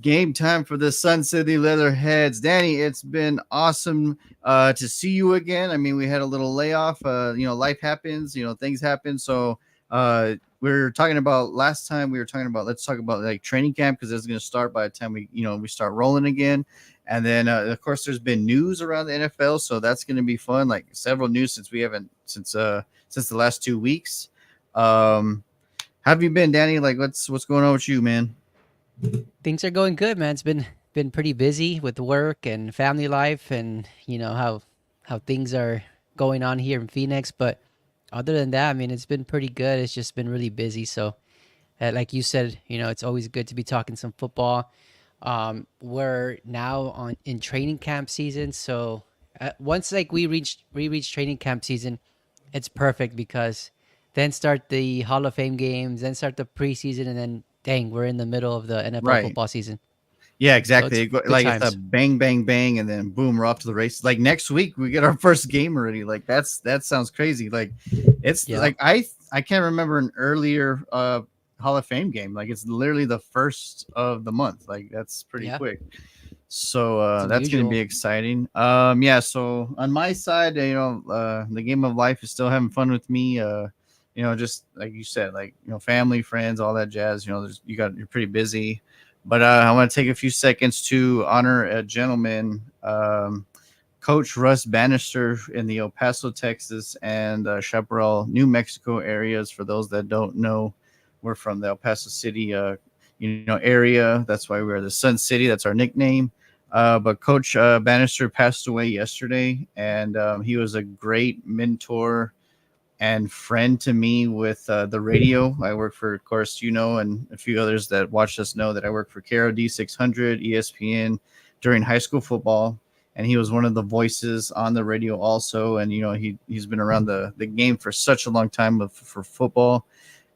Game time for the Sun City Leatherheads. Danny, it's been awesome to see you again. I mean, we had a little layoff. Life happens. Things happen. So we are talking about last time. We were talking about let's talk about like training camp because it's going to start by the time we start rolling again. And then of course there's been news around the NFL, so that's going to be fun. Like several news since we haven't since the last 2 weeks. Um, how have you been, Danny? Like, what's going on with you, man? Things are going good, man. It's been pretty busy with work and family life, and how things are going on here in Phoenix. But other than that, I mean, it's been pretty good. It's just been really busy. So, like you said, it's always good to be talking some football. We're now on in training camp season, so once like we reach training camp season, it's perfect because then start the Hall of Fame games, then start the preseason, and then dang, we're in the middle of the NFL Right. football season. Yeah, So exactly. it's good Like it's a times. bang, bang, bang, and then boom, we're off to the races. Like next week, we get our first game already. Like that sounds crazy. Like it's Yeah, like I can't remember an earlier Hall of Fame game. Like it's literally the first of the month. Like that's pretty yeah, quick. So it's that's gonna be unusual. exciting. Yeah. So on my side, the game of life is still having fun with me. Just like you said, like family, friends, all that jazz. You're pretty busy, but I want to take a few seconds to honor a gentleman, Coach Russ Bannister in the El Paso, Texas, and Chaparral, New Mexico areas. For those that don't know, we're from the El Paso City, area. That's why we're the Sun City. That's our nickname. But Coach Bannister passed away yesterday, and he was a great mentor and friend to me with the radio. I work for, of course, and a few others that watch us know that I work for KROD 600 ESPN during high school football. And he was one of the voices on the radio also. And, he's been around the game for such a long time for football.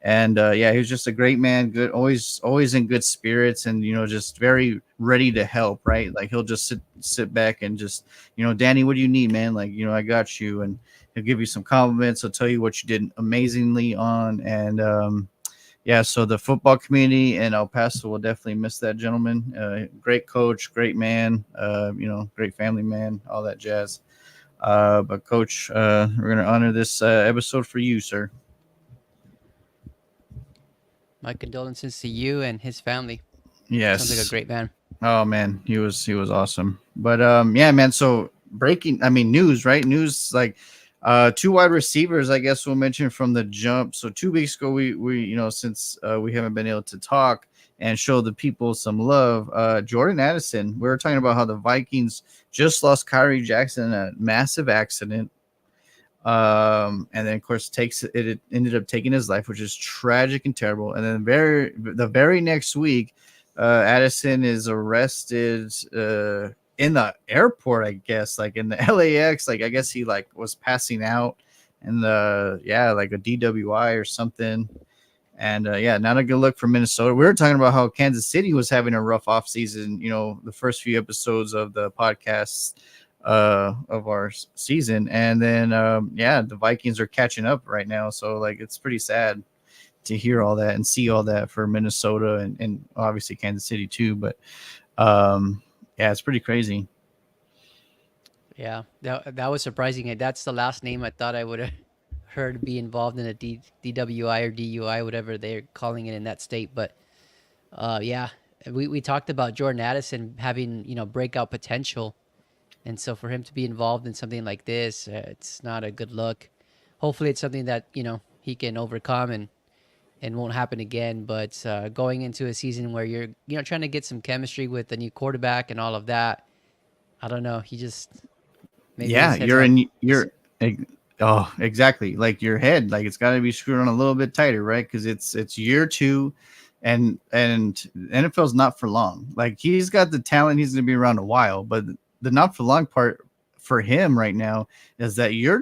And yeah, he was just a great man, good, always in good spirits, and just very ready to help. Right, like he'll just sit back and just, Danny, what do you need, man? Like, I got you, and he'll give you some compliments. He'll tell you what you did amazingly on, and yeah. So the football community in El Paso will definitely miss that gentleman. Great coach, great man, great family man, all that jazz. But coach, we're gonna honor this episode for you, sir. My condolences to you and his family. Sounds like a Yes. great man. Oh man, he was awesome. But yeah, man. So breaking, I mean, news, right? News like two wide receivers. I guess we'll mention from the jump. So 2 weeks ago, we since we haven't been able to talk and show the people some love. Jordan Addison. We were talking about how the Vikings just lost Kyrie Jackson in a massive accident. And then of course it ended up taking his life, which is tragic and terrible. And then the very next week, Addison is arrested in the airport, I guess, like in the LAX. Like I guess he like was passing out, and like a DWI or something. And yeah, not a good look for Minnesota. We were talking about how Kansas City was having a rough off season. The first few episodes of the podcast of our season, and then yeah, the Vikings are catching up right now. So like, it's pretty sad to hear all that and see all that for Minnesota and obviously Kansas City too. But yeah, it's pretty crazy. Yeah, that was surprising. That's the last name I thought I would have heard be involved in a DWI or DUI, whatever they're calling it in that state. But yeah, we talked about Jordan Addison having breakout potential, and so for him to be involved in something like this, it's not a good look. Hopefully, it's something that he can overcome and won't happen again. But going into a season where you're trying to get some chemistry with the new quarterback and all of that, I don't know. He just maybe Yeah, his head's you're not. in His, you're oh, exactly. Like your head, like it's got to be screwed on a little bit tighter, right? Because it's year two, and NFL's not for long. Like he's got the talent, he's going to be around a while, but the not for long part for him right now is that you're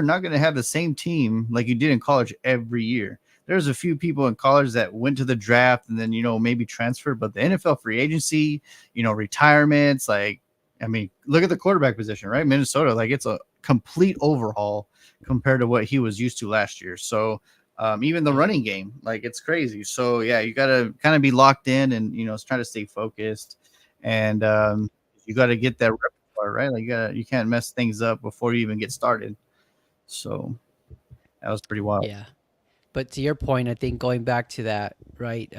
not going to have the same team like you did in college every year. There's a few people in college that went to the draft and then maybe transferred, but the NFL free agency, retirements, like, I mean, look at the quarterback position, right? Minnesota, like it's a complete overhaul compared to what he was used to last year. So Even the Yeah. running game, like it's crazy. So yeah, you gotta kind of be locked in and try to stay focused, and you got to get that repertoire right. Like you can't mess things up before you even get started. So that was pretty wild. Yeah. But to your point, I think going back to that, right?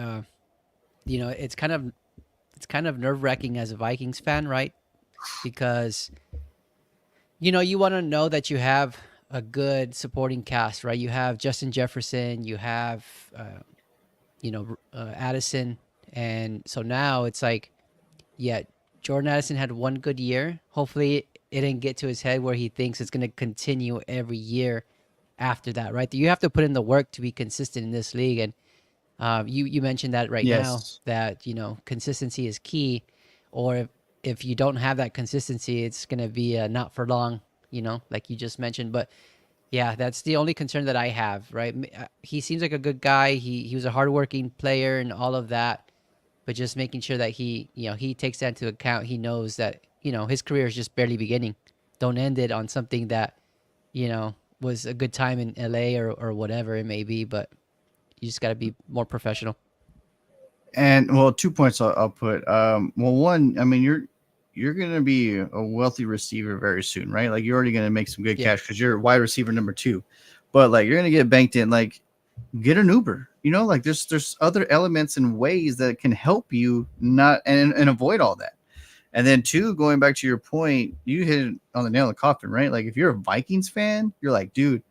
It's kind of nerve wracking as a Vikings fan, right? Because you want to know that you have a good supporting cast, right? You have Justin Jefferson, you have Addison, and so now it's like, yeah, Jordan Addison had one good year. Hopefully, it didn't get to his head where he thinks it's going to continue every year after that, right? You have to put in the work to be consistent in this league, and you mentioned that right now Yes. that consistency is key, or if you don't have that consistency, it's gonna be not for long, like you just mentioned. But yeah, that's the only concern that I have. Right, he seems like a good guy. He was a hardworking player and all of that, but just making sure that he takes that into account. He knows that his career is just barely beginning. Don't end it on something that was a good time in LA or whatever it may be, but you just got to be more professional. And well, 2 points I'll put. Well, one, I mean, you're gonna be a wealthy receiver very soon, right? Like you're already gonna make some good Yeah. cash because you're wide receiver number two, but like you're gonna get banked in. Like get an Uber. Like there's other elements and ways that can help you not and avoid all that. And then two, going back to your point, you hit it on the nail in the coffin, right? Like if you're a Vikings fan, you're like, dude,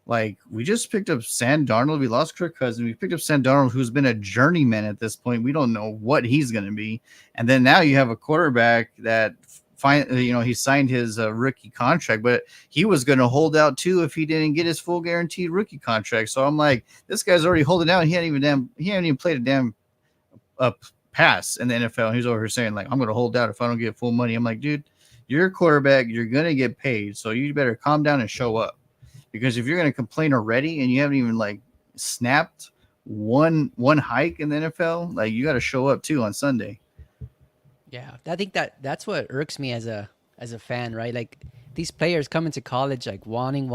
like we just picked up Sam Darnold. We lost Kirk Cousins. We picked up Sam Darnold, who's been a journeyman at this point. We don't know what he's going to be. And then now you have a quarterback that he signed his rookie contract, but he was going to hold out too if he didn't get his full guaranteed rookie contract. So I'm like, this guy's already holding out. He hadn't even played a damn pass in the NFL. And he's over here saying like, I'm going to hold out if I don't get full money. I'm like, dude, you're a quarterback. You're going to get paid. So you better calm down and show up. Because if you're going to complain already and you haven't even like snapped one hike in the NFL, like you got to show up too on Sunday. Yeah, I think that's what irks me as a fan, right? Like these players come into college like wanting,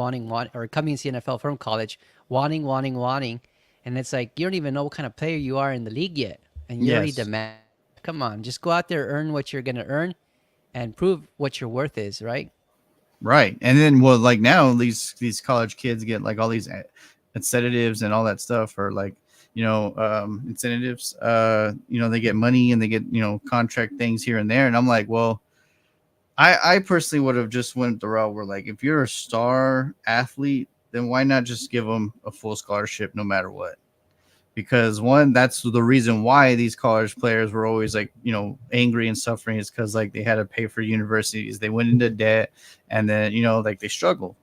or coming into the NFL from college, wanting, and it's like you don't even know what kind of player you are in the league yet, and you're already Yes. demand. Come on, just go out there, earn what you're gonna earn, and prove what your worth is, right? Right. And then well, like now these college kids get like all these incentives and all that stuff, or like incentives. They get money and they get contract things here and there, and I'm like, well, I personally would have just went the route where like if you're a star athlete, then why not just give them a full scholarship no matter what? Because one, that's the reason why these college players were always like angry and suffering, is because like they had to pay for universities, they went into debt, and then like they struggle.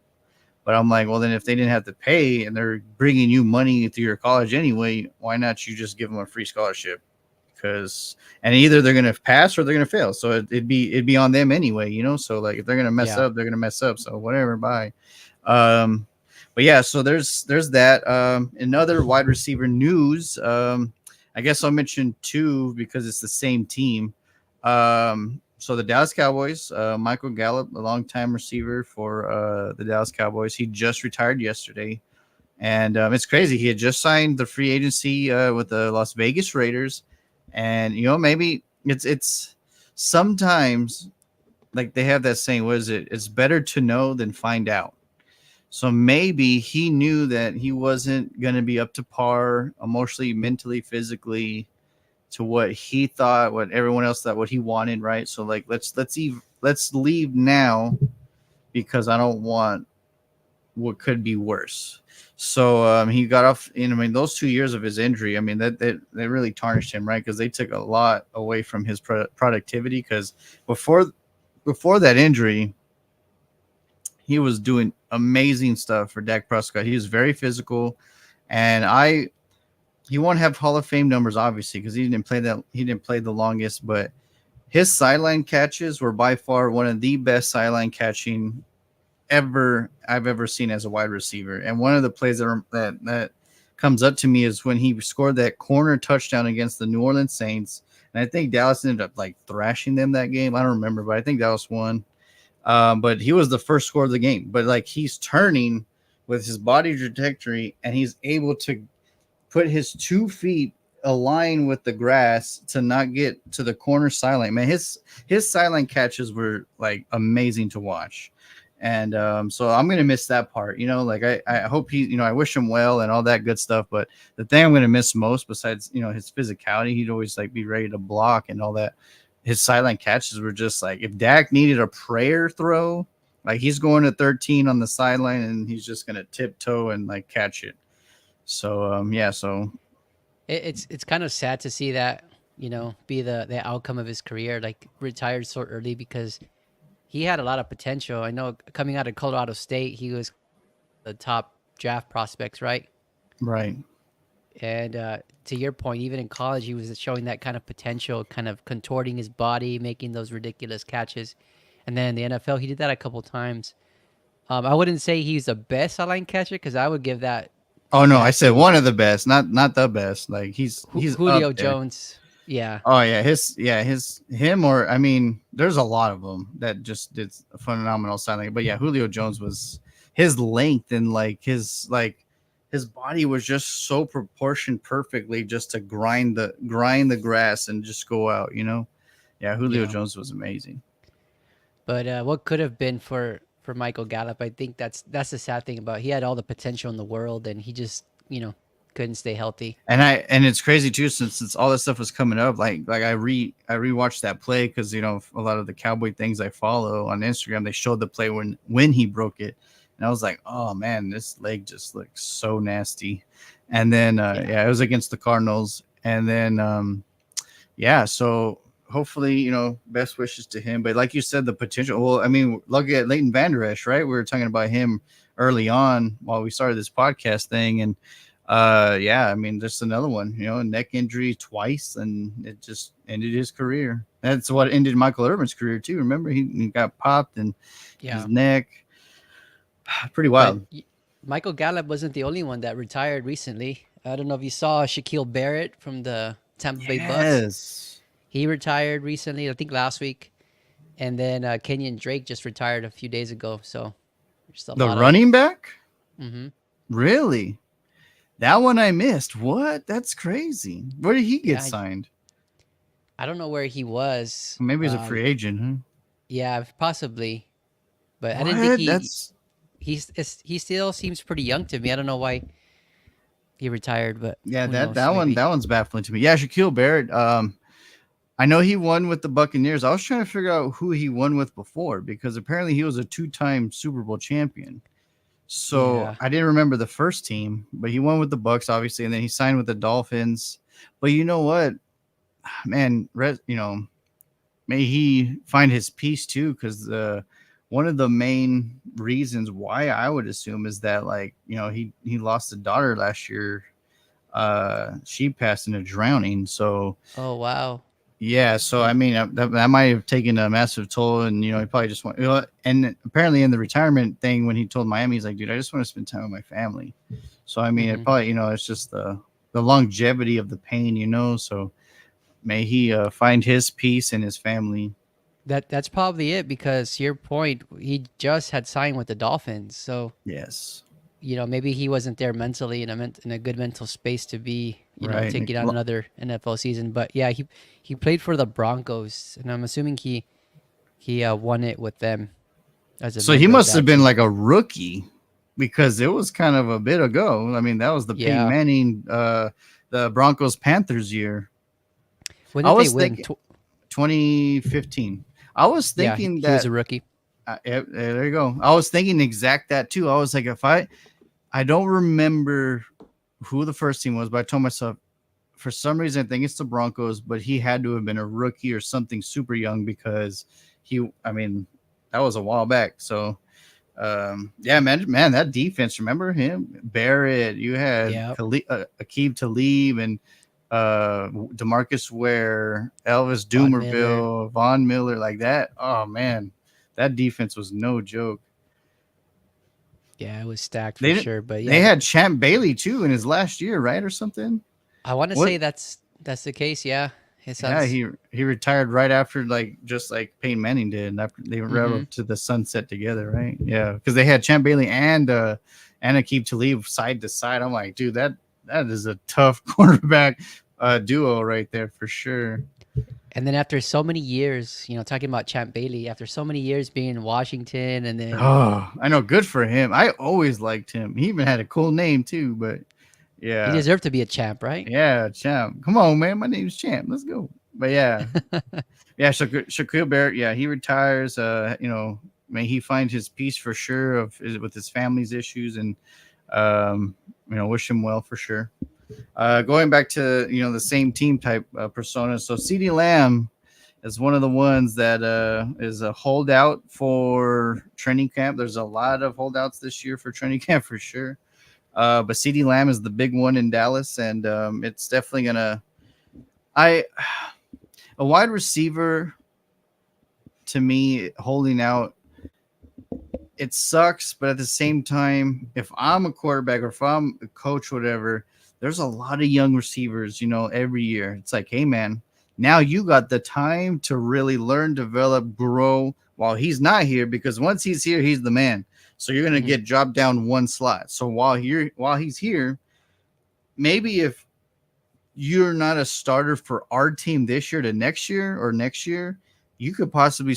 But I'm like, well, then if they didn't have to pay and they're bringing you money through your college anyway, why not you just give them a free scholarship? Because and either they're gonna pass or they're gonna fail, so it'd be on them anyway, so like if they're gonna mess Yeah. up, they're gonna mess up, so whatever. Bye. um but yeah, so there's that. In other wide receiver news, I guess I'll mention two because it's the same team. So the Dallas Cowboys, Michael Gallup, a longtime receiver for the Dallas Cowboys, he just retired yesterday. And it's crazy. He had just signed the free agency with the Las Vegas Raiders. And maybe it's sometimes like they have that saying, what is it? It's better to know than find out. So maybe he knew that he wasn't going to be up to par emotionally, mentally, physically, to what he thought, what everyone else thought, what he wanted, right? So like let's leave now because I don't want what could be worse. So he got off. I mean, those 2 years of his injury, I mean, that really tarnished him, right? Because they took a lot away from his productivity. Because before that injury, he was doing amazing stuff for Dak Prescott. He was very physical, and he won't have Hall of Fame numbers obviously because he didn't play the longest, but his sideline catches were by far one of the best sideline catching I've ever seen as a wide receiver. And one of the plays that comes up to me is when he scored that corner touchdown against the New Orleans Saints. And I think Dallas ended up like thrashing them that game. I don't remember, but I think Dallas won. But he was the first score of the game. But like he's turning with his body trajectory, and he's able to put his 2 feet align with the grass to not get to the corner sideline. Man, his sideline catches were like amazing to watch. And so I'm gonna miss that part. Like I hope I wish him well and all that good stuff. But the thing I'm gonna miss most, besides his physicality, he'd always like be ready to block and all that. His sideline catches were just like, if Dak needed a prayer throw, like he's going to 13 on the sideline and he's just gonna tiptoe and like catch it. So yeah, so It's kind of sad to see that, be the outcome of his career, like retired so early, because he had a lot of potential. I know coming out of Colorado State, he was the top draft prospects, right? right. And to your point, even in college, he was showing that kind of potential, kind of contorting his body, making those ridiculous catches. And then in the NFL, he did that a couple times. I wouldn't say he's the best sideline catcher, because I would give that Oh no, I that said to one of the best, not the best. Like he's Julio up there. Jones. Yeah, Oh yeah, him, or I mean, there's a lot of them that just did a phenomenal signing. But yeah, Julio Jones was his length and his body was just so proportioned perfectly just to grind the grass and just go out. Yeah, Julio yeah. Jones was amazing. But what could have been for Michael Gallup? I think that's the sad thing about it. He had all the potential in the world, and he just couldn't stay healthy. And it's crazy too, since all this stuff was coming up. Like I rewatched that play because a lot of the Cowboy things I follow on Instagram, they showed the play when he broke it, and I was like, oh man, this leg just looks so nasty. And then Yeah. it was against the Cardinals, and then so hopefully best wishes to him. But like you said, the potential. Well, I mean, look at Leighton Vander Esch, right? We were talking about him early on while we started this podcast thing, and I mean, just another one, neck injury twice, and it just ended his career. That's what ended Michael Irvin's career too. Remember, he got popped and Yeah. his neck. Pretty But wild. Michael Gallup wasn't the only one that retired recently. I don't know if you saw Shaquille Barrett from the Tampa Bay Bucks. Yes. He retired recently, I think last week. And then Kenyon Drake just retired a few days ago. So just a The lot running back? hmm Really? That one I missed. What? That's crazy. Where did he get Yeah, signed? I don't know where he was. Maybe he's a free agent, huh? Yeah, possibly. But I What? didn't think That's he still seems pretty young to me. I don't know why he retired, but yeah. who That knows? Maybe. that one's baffling to me. Yeah, Shaquille Barrett. I know he won with the Buccaneers. I was trying to figure out who he won with before because apparently he was a 2-time Super Bowl champion. So Yeah. I didn't remember the first team, but he won with the Bucks, obviously, and then he signed with the Dolphins. But you know what, man, may he find his peace too, because one of the main reasons why I would assume is that he lost a daughter last year. She passed in a drowning. So Oh wow. yeah, so I mean that might have taken a massive toll, and he probably just want. And apparently in the retirement thing, when he told Miami, he's like, "Dude, I just want to spend time with my family." So I mean, it probably it's just the longevity of the pain, So may he find his peace and his family. That's probably it, because to your point, he just had signed with the Dolphins. So, Yes, maybe he wasn't there mentally in a good mental space to be, right. taking on another NFL season. But yeah, he played for the Broncos, and I'm assuming he won it with them as a So he member of must that have been team. like a rookie because it was kind of a bit ago. I mean, that was the Peyton Yeah. Manning, the Broncos Panthers year. When I did they was win? thinking 2015. I was Yeah, thinking he was that a rookie. there you go. I was thinking exact that too. I was like, if I don't remember who the first team was, but I told myself for some reason I think it's the Broncos, but he had to have been a rookie or something super young because that was a while back. So yeah, man, that defense. Remember him, Barrett? You had Yeah. Aqib Talib and Demarcus Ware, Elvis Von Dumerville, Von Miller, like that. Oh man, that defense was no joke. Yeah, it was stacked for They sure. But they yeah, had Champ Bailey too in his last year, right, or something. I want to What? say that's the case. Yeah, his Yeah, son's. he retired right after just like Peyton Manning did, and after they were Mhm. up to the sunset together, right? Yeah, because they had Champ Bailey and and Aqib Talib side to side. I'm like, dude, that is a tough quarterback duo right there for sure. And then after so many years, talking about Champ Bailey, after so many years being in Washington, and then Oh, I know, good for him. I always liked him. He even had a cool name too, but he yeah, deserved to be a champ, right? yeah, Champ. Come on, man. My name's Champ. Let's go. But yeah, yeah, Shaquille Barrett. Yeah, he retires. May he find his peace for sure with his family's issues, and wish him well for sure. Going back to the same team type persona. So CeeDee Lamb is one of the ones that is a holdout for training camp. There's a lot of holdouts this year for training camp for sure. But CeeDee Lamb is the big one in Dallas, and it's definitely gonna. I A wide receiver to me holding out, it sucks, but at the same time, if I'm a quarterback or if I'm a coach, whatever, there's a lot of young receivers, every year. It's like, hey man, now you got the time to really learn, develop, grow while he's not here, because once he's here, he's the man. So you're gonna Mhm. get dropped down one slot. So while he's here, maybe if you're not a starter for our team this year to next year or next year, you could possibly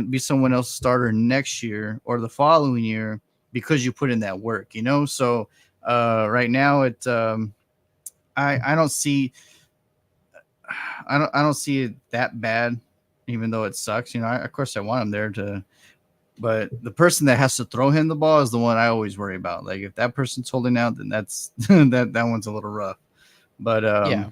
be someone else's starter next year or the following year because you put in that work, So right now I don't see I don't see it that bad, even though it sucks. Of course I want him there to, but the person that has to throw him the ball is the one I always worry about. Like if that person's holding out, then that's that one's a little rough. But Yeah.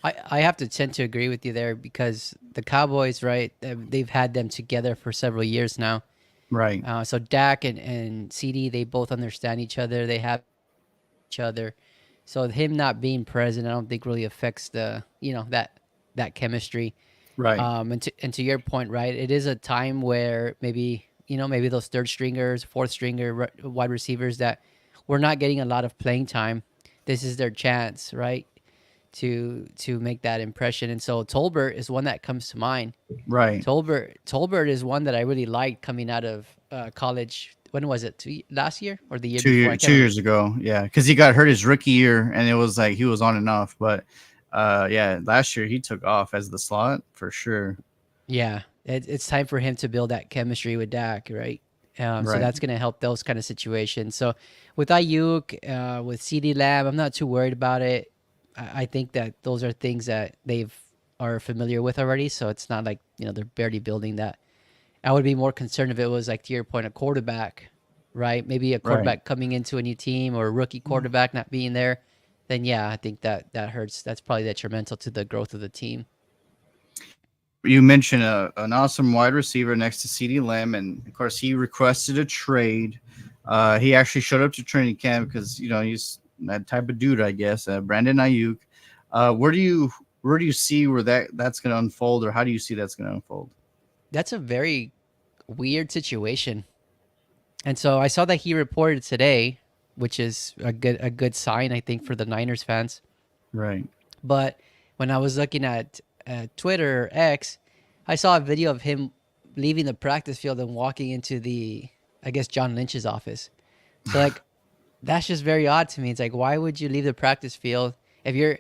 I have to tend to agree with you there because the Cowboys, right? They've had them together for several years now. right. So Dak and CD, they both understand each other. They have each other. So him not being present, I don't think really affects that chemistry. Right. And to your point, right? It is a time where maybe those third stringers, fourth stringer wide receivers that we're not getting a lot of playing time. This is their chance, right? To make that impression. And so Tolbert is one that comes to mind. Right. Tolbert is one that I really liked coming out of college. When was it? Last year or the year two before? year I two can't remember. years ago. Yeah, because he got hurt his rookie year, and it was like he was on and off. But yeah, last year he took off as the slot for sure. Yeah, it's time for him to build that chemistry with Dak, right? So Right. that's going to help those kind of situations. So with Ayuk, with CD Lamb, I'm not too worried about it. I think that those are things that they've are familiar with already. So it's not like they're barely building that. I would be more concerned if it was like to your point, a quarterback, right? Maybe a Right. quarterback coming into a new team or a rookie quarterback not being there. Then yeah, I think that hurts. That's probably detrimental to the growth of the team. You mentioned an awesome wide receiver next to CeeDee Lamb, and of course he requested a trade. He actually showed up to training camp because he's that type of dude, I guess. Brandon Ayuk. Where do you see where that's going to unfold, or how do you see that's going to unfold? That's a very weird situation. And so I saw that he reported today, which is a good sign, I think, for the Niners fans. Right. But when I was looking at Twitter or X, I saw a video of him leaving the practice field and walking into I guess, John Lynch's office. So, like, that's just very odd to me. It's like, why would you leave the practice field if you're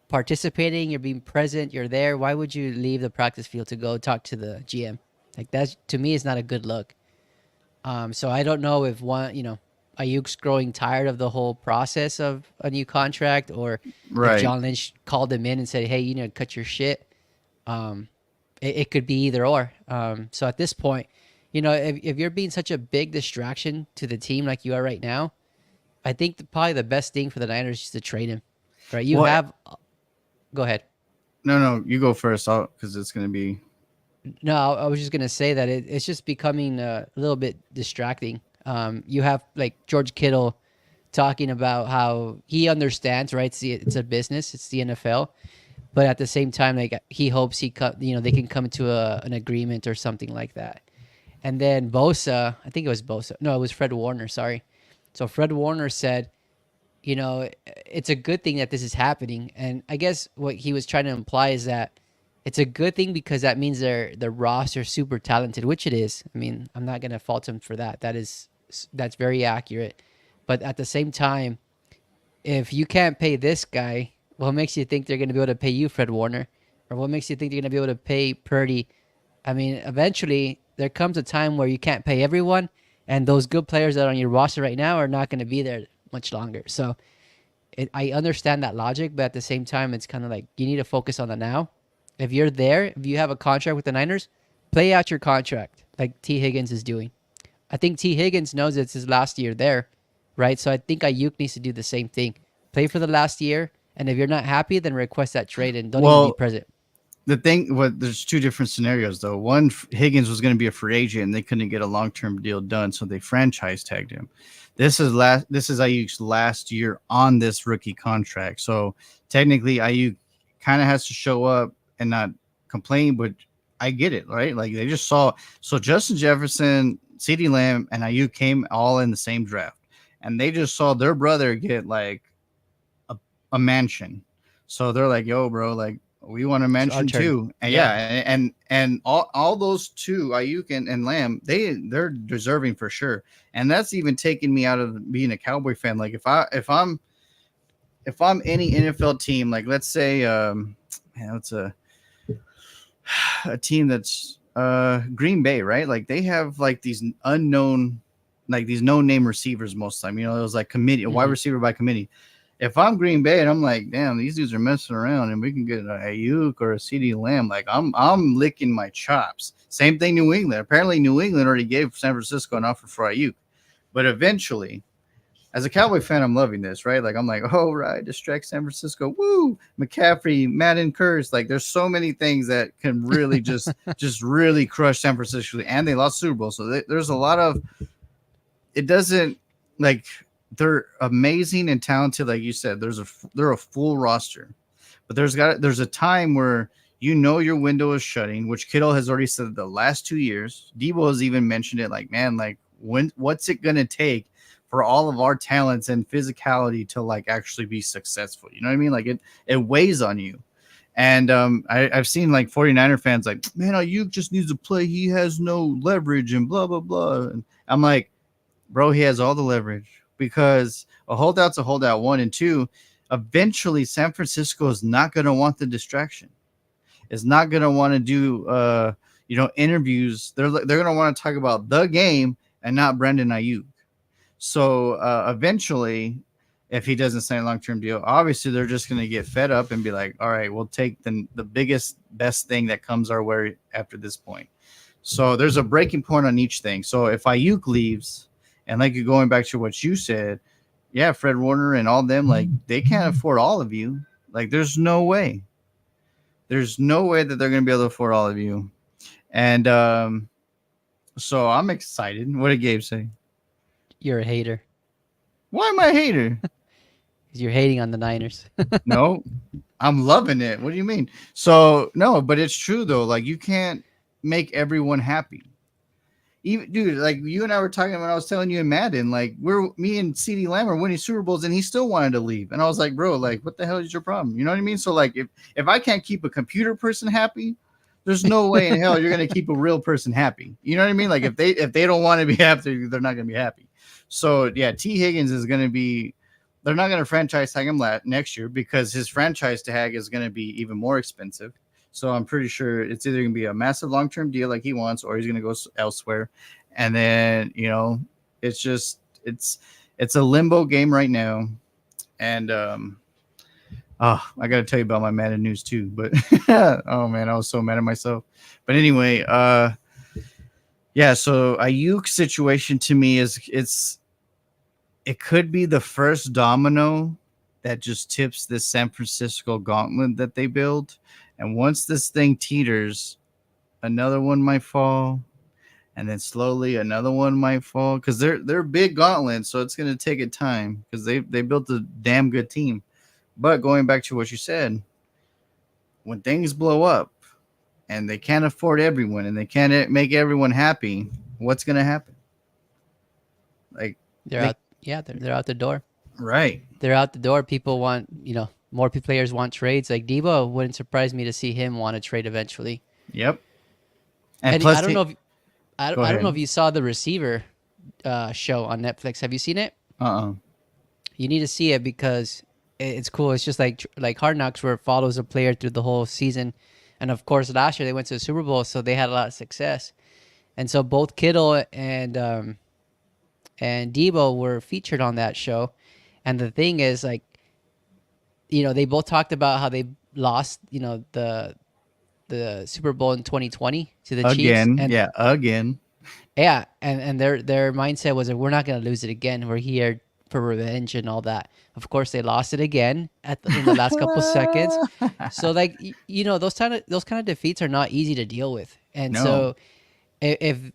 participating, you're being present, you're there? Why would you leave the practice field to go talk to the GM? Like, that's to me is not a good look. So I don't know if Ayuk's growing tired of the whole process of a new contract, or if Right. John Lynch called him in and said, "Hey, you need to cut your shit." Um, it could be either or. So at this point, if you're being such a big distraction to the team like you are right now, I think probably the best thing for the Niners is to trade him. Right? You Well, have. Go ahead. no, you go first, because it's going to be No, I was just gonna say that it's just becoming a little bit distracting. You have like George Kittle talking about how he understands, right? It's a business, it's the NFL, but at the same time, like he hopes they can come to an agreement or something like that. And then Bosa, I think it was Bosa. No, it was Fred Warner. Sorry. So Fred Warner said, it's a good thing that this is happening. And I guess what he was trying to imply is that it's a good thing because that means their roster super talented, which it is. I mean, I'm not gonna fault him for that. That's very accurate. But at the same time, if you can't pay this guy, what makes you think they're going to be able to pay you, Fred Warner? Or what makes you think they're going to be able to pay Purdy? I mean, eventually there comes a time where you can't pay everyone, and those good players that are on your roster right now are not going to be there much longer. So I understand that logic, but at the same time, it's kind of like you need to focus on the now. If you're there, if you have a contract with the Niners, play out your contract like T. Higgins is doing. I think T. Higgins knows it's his last year there, right? So I think Ayuk needs to do the same thing. Play for the last year, and if you're not happy, then request that trade and don't even be Well, present. the thing, there's two different scenarios though. One, Higgins was going to be a free agent, and they couldn't get a long-term deal done, so they franchise tagged him. This is Ayuk's last year on this rookie contract, so technically Ayuk kind of has to show up and not complain. But I get it, right? Like they just saw, so Justin Jefferson, CeeDee Lamb, and Ayuk came all in the same draft, and they just saw their brother get like a mansion. So they're like, "Yo, bro, like we want to mention too." And and all those two, Ayuk and Lamb, they're deserving for sure. And that's even taking me out of being a Cowboy fan. Like if I'm any NFL team, like let's say it's a team that's Green Bay, right? Like they have like these unknown, like these no name receivers most of the time. You know, it was like committee, a wide receiver by committee. If I'm Green Bay and I'm like, damn, these dudes are messing around and we can get an Ayuk or a CeeDee Lamb, like I'm licking my chops. Same thing, New England. Apparently, New England already gave San Francisco an offer for Ayuk, but eventually, as a Cowboy fan, I'm loving this, right? Like I'm like, oh right, distract San Francisco, woo, McCaffrey, Madden curse. Like there's so many things that can really just really crush San Francisco, and they lost Super Bowl, so there's a lot of it doesn't like. They're amazing and talented, like you said. They're a full roster, but there's a time where your window is shutting, which Kittle has already said the last 2 years. Debo has even mentioned it, like man, like what's it gonna take for all of our talents and physicality to like actually be successful? You know what I mean? Like it weighs on you. And I've seen like 49er fans like, man, Ayuk just needs to play. He has no leverage and blah blah blah. And I'm like, bro, he has all the leverage. Because a holdout's a holdout, 1 and 2. Eventually, San Francisco is not going to want the distraction. It's not going to want to do, interviews. They're going to want to talk about the game and not Brandon Ayuk. So eventually, if he doesn't sign a long-term deal, obviously they're just going to get fed up and be like, all right, we'll take the biggest, best thing that comes our way after this point. So there's a breaking point on each thing. So if Ayuk leaves, and like you're going back to what you said, yeah, Fred Warner and all them, like they can't afford all of you. Like there's no way. There's no way that they're going to be able to afford all of you. And so I'm excited. What did Gabe say? You're a hater. Why am I a hater? Because you're hating on the Niners. No, I'm loving it. What do you mean? So no, but it's true though. Like you can't make everyone happy. Even dude, like you and I were talking when I was telling you in Madden, like me and CeeDee Lamb are winning Super Bowls, and he still wanted to leave. And I was like, bro, like what the hell is your problem? You know what I mean? So like if I can't keep a computer person happy, there's no way in hell you're gonna keep a real person happy. You know what I mean? Like if they don't want to be happy, they're not gonna be happy. So yeah, T. Higgins is gonna be. They're not gonna franchise tag him next year because his franchise tag is gonna be even more expensive. So I'm pretty sure it's either going to be a massive long-term deal like he wants, or he's going to go elsewhere. And then, it's a limbo game right now. And, I got to tell you about my Madden news too, but oh man, I was so mad at myself. But anyway, yeah, so Ayuk situation to me it could be the first domino that just tips this San Francisco gauntlet that they build. And once this thing teeters, another one might fall, and then slowly another one might fall because they're big gauntlets, so it's going to take a time because they built a damn good team. But going back to what you said, when things blow up and they can't afford everyone and they can't make everyone happy, what's going to happen? Like they're out the door. Right. They're out the door. People want, more players want trades. Like Debo, wouldn't surprise me to see him want to trade eventually. Yep. And I don't know if you saw the Receiver show on Netflix. Have you seen it? Uh-uh. You need to see it because it's cool. It's just like Hard Knocks, where it follows a player through the whole season, and of course last year they went to the Super Bowl, so they had a lot of success. And so both Kittle and Debo were featured on that show. And the thing is, like, they both talked about how they lost, the Super Bowl in 2020 to the Chiefs, Again. and Yeah, again. yeah, and their mindset was that we're not gonna lose it again. We're here for revenge and all that. Of course, they lost it again in the last couple seconds. So like those kind of defeats are not easy to deal with. And No. so if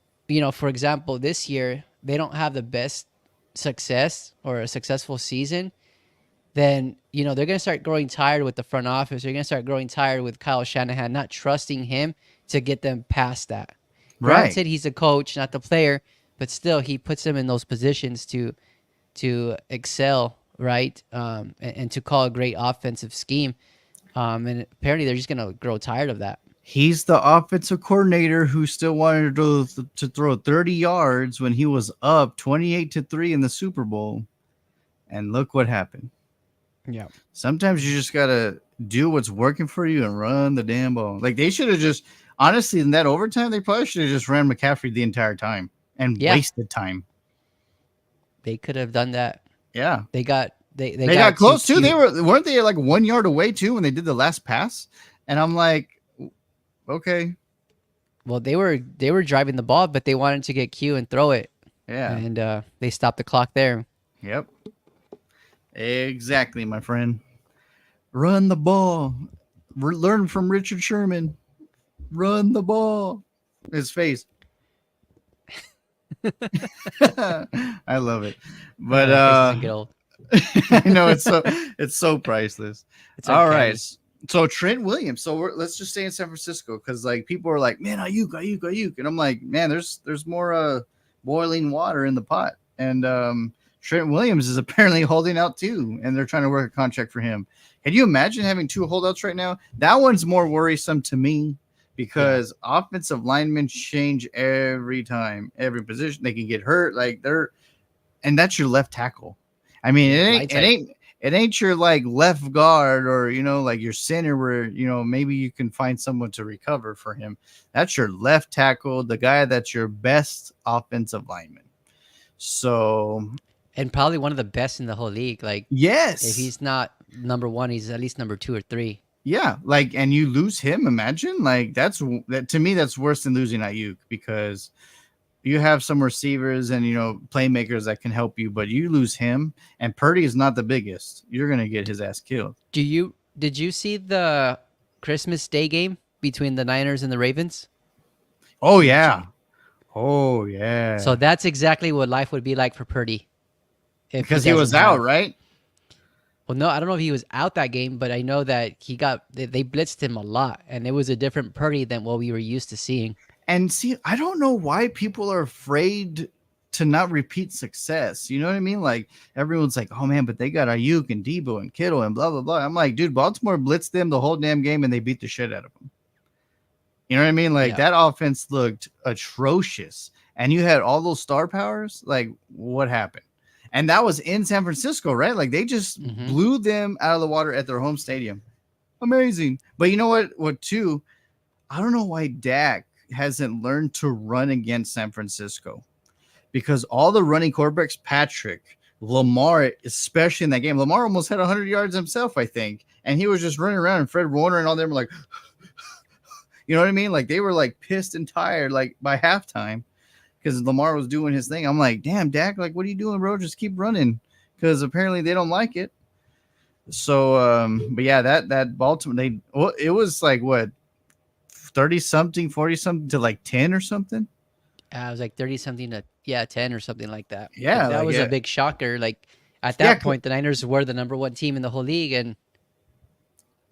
for example, this year they don't have the best success or a successful season, then they're gonna start growing tired with the front office. They're gonna start growing tired with Kyle Shanahan not trusting him to get them past that. Right. Granted, he's a coach, not the player, but still, he puts them in those positions to excel, right? And to call a great offensive scheme. And apparently, they're just gonna grow tired of that. He's the offensive coordinator who still wanted to throw 30 yards when he was up 28-3 in the Super Bowl. And look what happened. Yeah. Sometimes you just gotta do what's working for you and run the damn ball. Like they should have just honestly in that overtime, they probably should have just ran McCaffrey the entire time and Yeah. wasted time. They could have done that. Yeah. They got they Got close too. cute. They weren't they like 1 yard away too when they did the last pass? And I'm like, okay. Well, they were driving the ball, but they wanted to get cute and throw it. Yeah. And they stopped the clock there. Yep. Exactly, my friend. Run the ball. Learn from Richard Sherman. Run the ball. His face. I love it. But Face doesn't get old. I know it's so priceless. It's All uncanny. right. So Trent Williams. So let's just stay in San Francisco because like people are like, man, Ayuk, and I'm like, man, there's more boiling water in the pot, and Trent Williams is apparently holding out too, and they're trying to work a contract for him. Can you imagine having two holdouts right now? That one's more worrisome to me because offensive linemen change every time, every position. They can get hurt, and that's your left tackle. I mean, it ain't your like left guard or like your center where maybe you can find someone to recover for him. That's your left tackle, the guy that's your best offensive lineman. So And probably one of the best in the whole league. Like, yes, if he's not number one, he's at least number 2 or 3. yeah, like, and you lose him. Imagine like that to me. That's worse than losing Ayuk because you have some receivers and playmakers that can help you, but you lose him, and Purdy is not the biggest. You're gonna get his ass killed. Did you see the Christmas Day game between the Niners and the Ravens? Oh yeah, oh yeah. So that's exactly what life would be like for Purdy. Because he was out, right? Well, no, I don't know if he was out that game, but I know that they blitzed him a lot, and it was a different Purdy than what we were used to seeing. And see, I don't know why people are afraid to not repeat success. You know what I mean? Like everyone's like, oh man, but they got Ayuk and Debo and Kittle and blah, blah, blah. I'm like, dude, Baltimore blitzed them the whole damn game and they beat the shit out of them. You know what I mean? Like that offense looked atrocious. And you had all those star powers. Like what happened? And that was in San Francisco, right? Like they just blew them out of the water at their home stadium. Amazing. But you know what too? I don't know why Dak hasn't learned to run against San Francisco because all the running quarterbacks, Patrick, Lamar, especially in that game, Lamar almost had 100 yards himself, I think. And he was just running around and Fred Warner and all them were like, you know what I mean? Like they were like pissed and tired, like by halftime because Lamar was doing his thing. I'm like, damn, Dak, like, what are you doing, bro? Just keep running because apparently they don't like it. So, but yeah, that Baltimore, it was like what? 30 something, 40 something to like 10 or something. I was like 30 something to 10 or something like that. Yeah, that was a big shocker. Like at that point, the Niners were the number 1 team in the whole league, and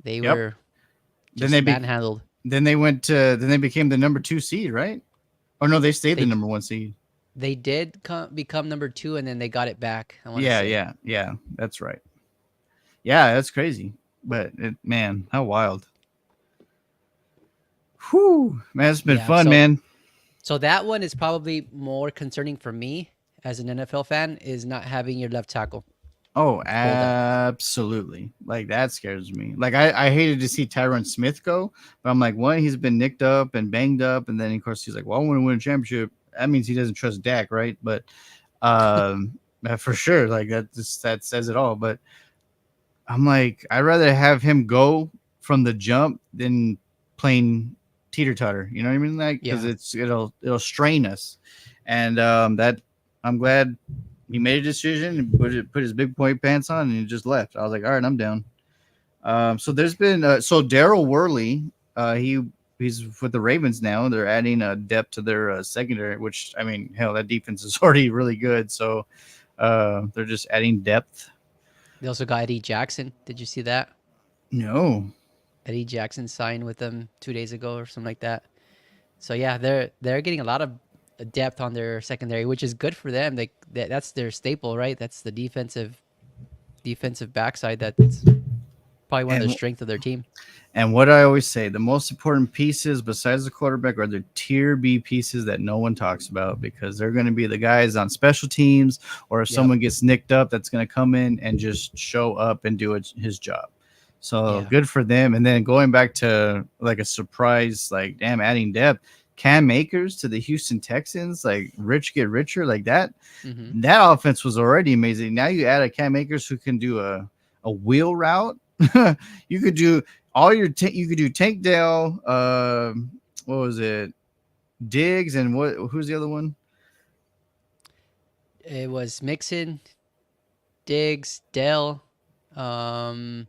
they were just manhandled. Then they became the number 2 seed, right? Or no, they stayed the number 1 seed. They did become number 2, and then they got it back. Yeah, that's right. Yeah, that's crazy. But man, how wild. Whew, man, it's been fun, man. So that one is probably more concerning for me as an NFL fan is not having your left tackle Oh, hold out. absolutely. Like that scares me. Like I hated to see Tyron Smith go, but I'm like, one, he's been nicked up and banged up, and then of course he's like, well, I want to win a championship. That means he doesn't trust Dak, right? But for sure, like that says it all. But I'm like, I'd rather have him go from the jump than playing teeter totter. You know what I mean? Like, because Yeah. it'll strain us, and that I'm glad he made a decision and put his big boy pants on and he just left. I was like, all right, I'm down. So there's been so Daryl Worley, he's with the Ravens now. They're adding depth to their secondary, which I mean, hell, that defense is already really good. So they're just adding depth. They also got Eddie Jackson. Did you see that? No, Eddie Jackson signed with them 2 days ago or something like that. So yeah, they're getting a lot of depth on their secondary, which is good for them. That's their staple, right? That's the defensive backside. That's probably one of the and strengths of their team. And what I always say, the most important pieces besides the quarterback are the tier B pieces that no one talks about because they're going to be the guys on special teams or if Yep. someone gets nicked up, that's going to come in and just show up and do his job. So Yeah. good for them. And then going back to like a surprise, like damn, adding depth, Cam Akers to the Houston Texans, like rich get richer, like that. Mm-hmm. That offense was already amazing. Now you add a Cam Akers who can do a wheel route. You could do all your you could do Tank Dell, what was it? Diggs and who's the other one? It was Mixon, Diggs, Dell. Um,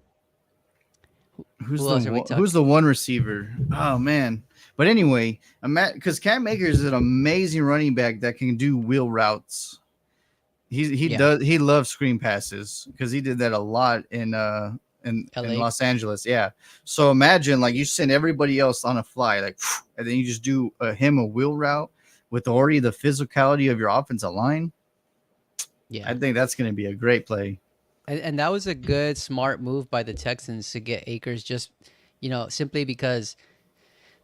who else are we talking? Who's the one receiver? Oh man. But anyway, I'm at because Cam Akers is an amazing running back that can do wheel routes. Yeah. He loves screen passes because he did that a lot in LA. Los Angeles. Yeah. So imagine like you send everybody else on a fly, like, and then you just do him a wheel route with already the physicality of your offensive line. Yeah. I think that's going to be a great play. And that was a good, smart move by the Texans to get Akers just, simply because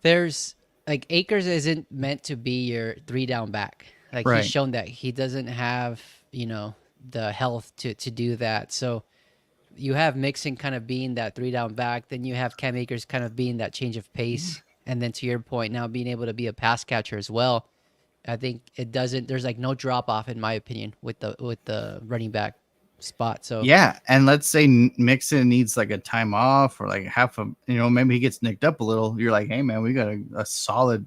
there's like Akers isn't meant to be your three down back. Like he's Right. shown that he doesn't have, the health to do that. So you have Mixon kind of being that three down back, then you have Cam Akers kind of being that change of pace. And then to your point, now being able to be a pass catcher as well. I think there's like no drop off in my opinion with the running back spot. So Yeah, and let's say Mixon needs like a time off or like half a, maybe he gets nicked up a little. You're like, hey man, we got a solid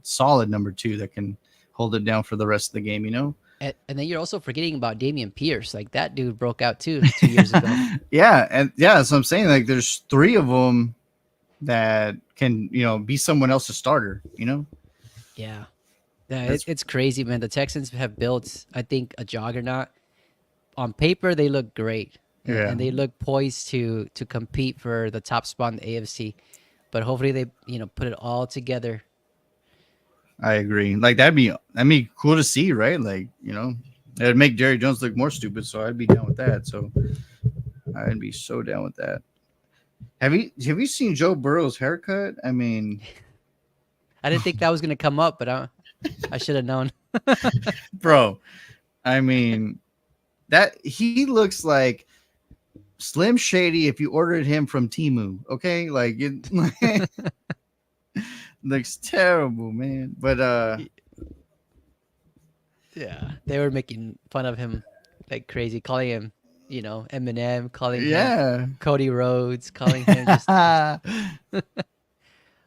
number two that can hold it down for the rest of the game. And then you're also forgetting about Damian Pierce. Like that dude broke out too 2 years ago. Yeah, and yeah, so I'm saying like there's three of them that can be someone else's starter. Yeah. Yeah, it's crazy, man. The Texans have built, I think, a juggernaut. On paper, they look great, Yeah. and they look poised to compete for the top spot in the AFC. But hopefully, they put it all together. I agree. Like that'd be cool to see, right? Like it'd make Jerry Jones look more stupid. So I'd be down with that. So I'd be so down with that. Have you seen Joe Burrow's haircut? I mean, I didn't think that was gonna come up, but I should have known. bro, I mean that he looks like Slim Shady if you ordered him from Temu. Okay, like it looks terrible, man. But Yeah, they were making fun of him like crazy, calling him, Eminem, calling him yeah. Cody Rhodes, calling him just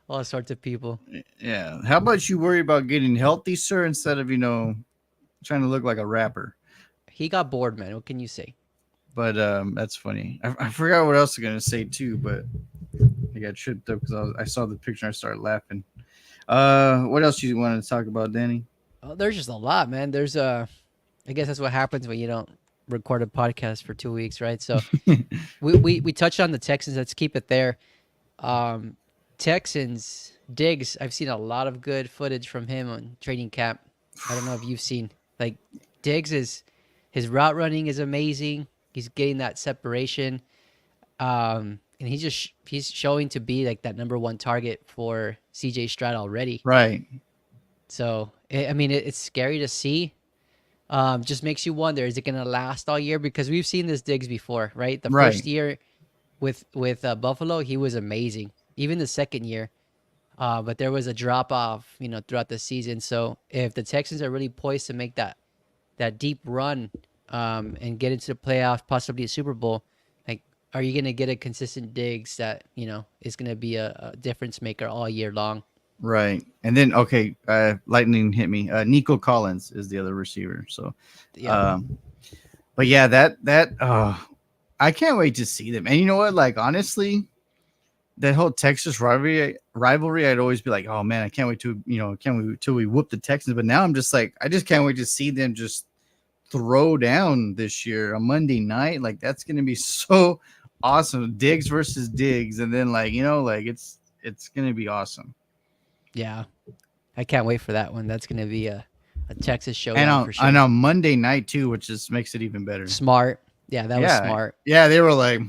all sorts of people. Yeah. How about you worry about getting healthy, sir, instead of trying to look like a rapper? He got bored, man. What can you say? But that's funny. I forgot what else I was gonna say too, but I got tripped up because I saw the picture and I started laughing. What else you wanted to talk about, Danny? Oh, there's just a lot, man. I guess that's what happens when you don't record a podcast for 2 weeks, right? So we touched on the Texans. Let's keep it there. Texans, Diggs, I've seen a lot of good footage from him on training camp. I don't know if you've seen. Like Diggs his route running is amazing. He's getting that separation. And he's showing to be like that number one target for CJ Stroud already. Right. So I mean, it's scary to see, Just makes you wonder, is it going to last all year? Because we've seen this Diggs before, right? The first Right. year with Buffalo, he was amazing. Even the second year, but there was a drop off, throughout the season. So if the Texans are really poised to make that deep run, and get into the playoffs, possibly a Super Bowl, like, are you gonna get a consistent Diggs that is gonna be a difference maker all year long? Right. And then okay, lightning hit me. Nico Collins is the other receiver. So Yep. um but yeah, that I can't wait to see them. And you know what? Like honestly, that whole Texas rivalry, I'd always be like, oh man, I can't wait to can't wait till we whoop the Texans. But now I'm just like, I just can't wait to see them just throw down this year on Monday night. Like that's gonna be so awesome. Diggs versus Diggs, and then like like it's gonna be awesome. Yeah, I can't wait for that one. That's gonna be a Texas And showdown on for and sure. on Monday night too, which just makes it even better. Smart. Yeah, that was Yeah, smart. yeah, they were like,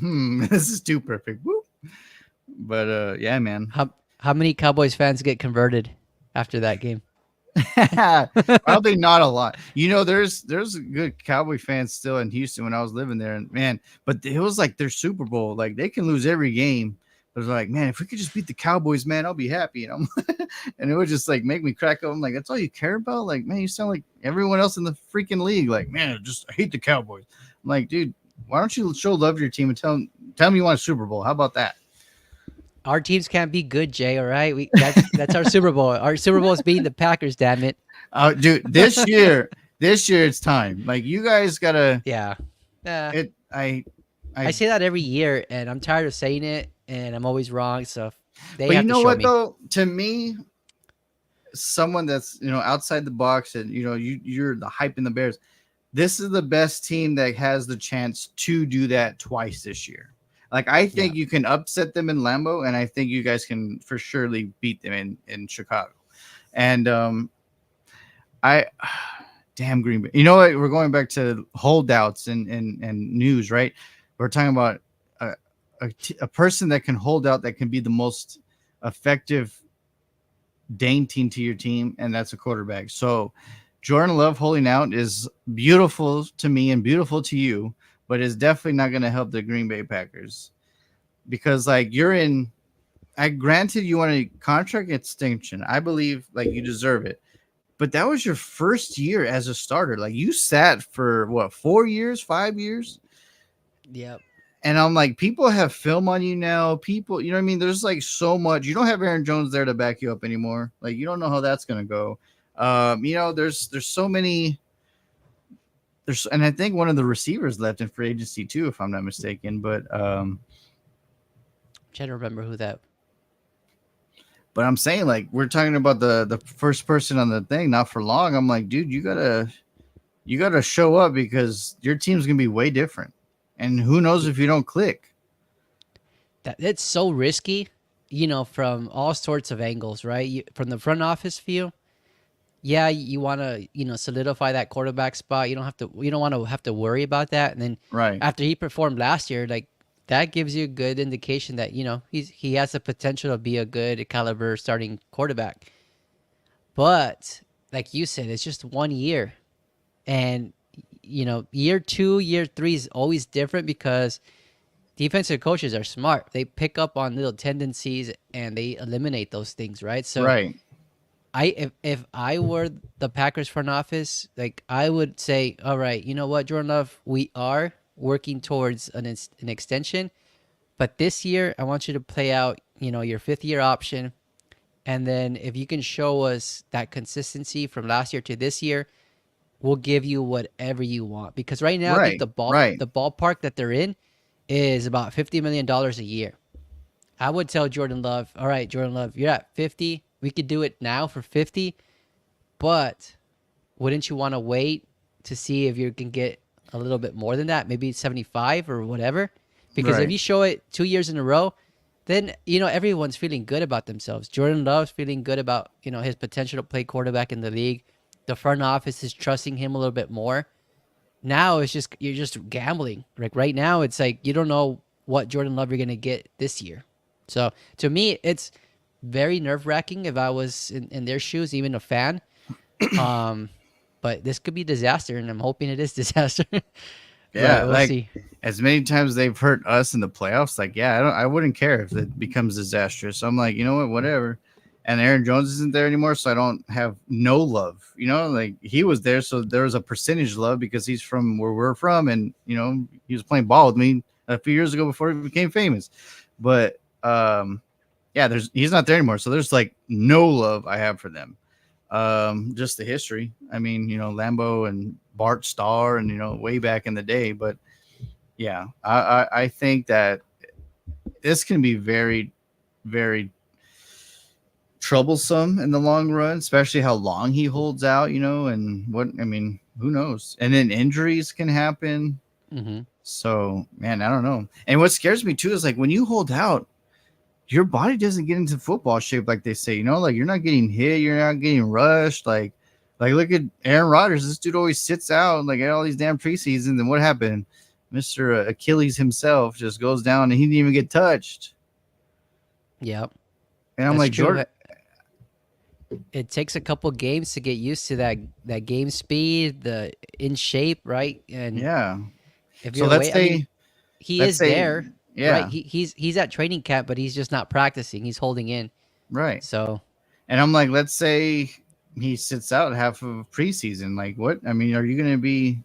this is too perfect. Woo. But yeah, man. How many Cowboys fans get converted after that game? Probably not a lot. There's good Cowboy fans still in Houston when I was living there, and man, but it was like their Super Bowl. Like they can lose every game. But it was like, man, if we could just beat the Cowboys, man, I'll be happy. And it would just like make me crack up. I'm like, that's all you care about? Like, man, you sound like everyone else in the freaking league. Like, man, I hate the Cowboys. I'm like, dude, why don't you show love to your team and tell them you want a Super Bowl? How about that? Our teams can't be good, Jay. All right, that's our Super Bowl. Our Super Bowl is beating the Packers. Damn it. Dude, this year it's time. Like you guys gotta Yeah. Uh, it. I say that every year, and I'm tired of saying it, and I'm always wrong. So they But you have to know show what me. though? To me, someone that's outside the box, and you're the hype in the Bears. This is the best team that has the chance to do that twice this year. Like I Yeah. think you can upset them in Lambeau, and I think you guys can for surely beat them in Chicago. And I damn Green Bay. You know what? We're going back to holdouts and news, right? We're talking about a person that can hold out, that can be the most effective dainty to your team, and that's a quarterback. So Jordan Love holding out is beautiful to me and beautiful to you, but is definitely not going to help the Green Bay Packers because like you're in. I granted you want a contract extension. I believe like you deserve it. But that was your first year as a starter. Like you sat for what, 4 years, 5 years? Yep. And I'm like, people have film on you now. People, you know what I mean? There's like so much. You don't have Aaron Jones there to back you up anymore. Like you don't know how that's gonna go. There's so many. And I think one of the receivers left in free agency too, if I'm not mistaken. I'm trying to remember who that. But I'm saying like we're talking about the first person on the thing, not for long. I'm like, dude, you gotta show up because your team's gonna be way different. And who knows if you don't click. It's so risky, from all sorts of angles, right? From the front office view, yeah, you want to, solidify that quarterback spot. You don't want to have to worry about that. And then Right. after he performed last year, like that gives you a good indication that, he has the potential to be a good caliber starting quarterback. But like you said, it's just 1 year. And, year 2, year 3 is always different because defensive coaches are smart. They pick up on little tendencies and they eliminate those things, right? So Right. if I were the Packers front office, like I would say, all right, you know what, Jordan Love, we are working towards an extension, but this year I want you to play out, your 5th year option, and then if you can show us that consistency from last year to this year, we'll give you whatever you want. Because right now, I think Right. Right. the ballpark that they're in is about $50 million a year. I would tell Jordan Love, all right, Jordan Love, you're at 50. We could do it now for 50, but wouldn't you want to wait to see if you can get a little bit more than that, maybe 75 or whatever? Because if Right. you show it 2 years in a row, then everyone's feeling good about themselves. Jordan Love's feeling good about his potential to play quarterback in the league. The front office is trusting him a little bit more. Now it's just you're just gambling. Like right now, it's like you don't know what Jordan Love you're gonna get this year. So to me, it's very nerve wracking if I was in their shoes, even a fan. Um, but this could be disaster, and I'm hoping it is disaster. Yeah, But we'll like see. as many times they've hurt us in the playoffs, like yeah, I wouldn't care if it becomes disastrous. So I'm like, you know what, whatever. And Aaron Jones isn't there anymore, so I don't have no love. You know, like he was there, so there was a percentage love because he's from where we're from, and you know he was playing ball with me a few years ago before he became famous. But yeah, he's not there anymore, so there's like no love I have for them. Just the history. I mean, you know, Lambo and Bart Starr, and you know, way back in the day. But yeah, I think that this can be very, very troublesome in the long run, especially how long he holds out. You know, and what I mean, who knows? And then injuries can happen. Hmm. So man, I don't know. And what scares me too is like when you hold out, your body doesn't get into football shape like they say. You know, like you're not getting hit, you're not getting rushed. Like look at Aaron Rodgers. This dude always sits out like at all these damn preseasons. And what happened? Mister Achilles himself just goes down and he didn't even get touched. Yep, And I'm that's like true. Jordan. It takes a couple games to get used to that game speed, the in shape, right? And Yeah. if So you're let's away, I mean, say he let's is say there, right? yeah, He's at training camp, but he's just not practicing. He's holding in. right. So And I'm like, let's say he sits out half of preseason. Like what? I mean, are you gonna be?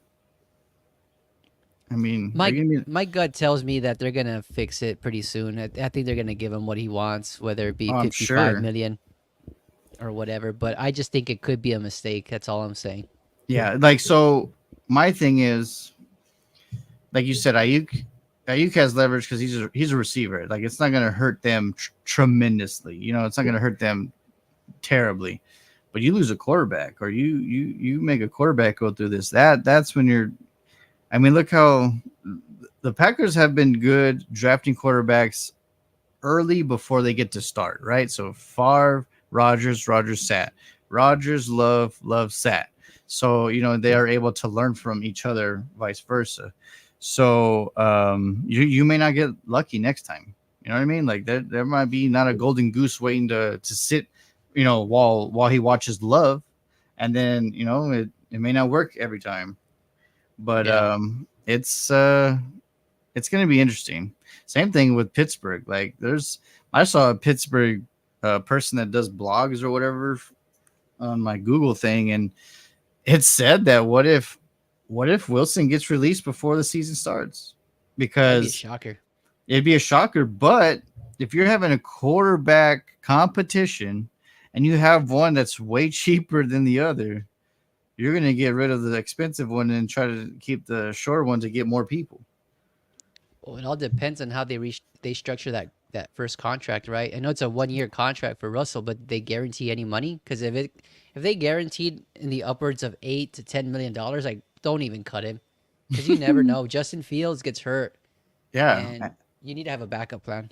I mean, are my you gonna be? my gut tells me that they're gonna fix it pretty soon. I think they're gonna give him what he wants, whether it be Oh, I'm 55 sure. million or whatever. But I just think it could be a mistake. That's all I'm saying. Yeah, like so. My thing is, like you said, Ayuk has leverage because he's a receiver. Like it's not going to hurt them tremendously. You know, it's not going to hurt them terribly. But you lose a quarterback, or you make a quarterback go through this. That's when you're. I mean, look how the Packers have been good drafting quarterbacks early before they get to start, right? So Favre, Rogers sat. Rogers, Love sat. So, you know, they are able to learn from each other, vice versa. So you may not get lucky next time. You know what I mean? Like there might be not a golden goose waiting to sit, you know, while he watches Love, and then you know it may not work every time. But Yeah. it's going to be interesting. Same thing with Pittsburgh. Like I saw a Pittsburgh person that does blogs or whatever on my Google thing, and it said that what if Wilson gets released before the season starts? That'd be a Because shocker. it'd be a shocker. But if you're having a quarterback competition and you have one that's way cheaper than the other, you're going to get rid of the expensive one and try to keep the short one to get more people. Well, it all depends on how they structure that first contract, right? I know it's a 1 year contract for Russell, but did they guarantee any money? Because if they guaranteed in the upwards of $8 to $10 million, like don't even cut him, because you never know. Justin Fields gets hurt, Yeah. and you need to have a backup plan.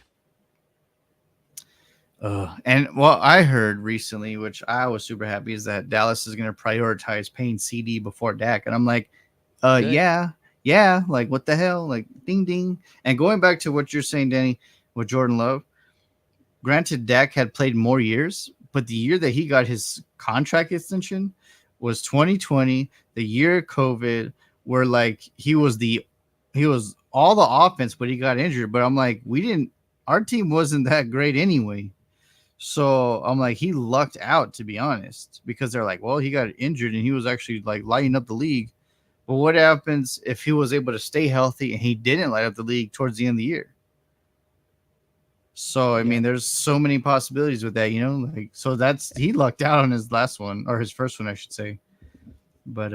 And what I heard recently, which I was super happy, is that Dallas is going to prioritize paying CD before Dak. And I'm like, Good. yeah. Like, what the hell? Like, ding, ding. And going back to what you're saying, Danny, with Jordan Love, granted, Dak had played more years, but the year that he got his contract extension was 2020, the year of COVID, where like he was all the offense, but he got injured. But I'm like, our team wasn't that great anyway. So I'm like, he lucked out, to be honest, because they're like, well, he got injured and he was actually like lighting up the league. But what happens if he was able to stay healthy and he didn't light up the league towards the end of the year? So I Yeah. mean, there's so many possibilities with that, you know. Like, so he lucked out on his last one, or his first one, I should say. But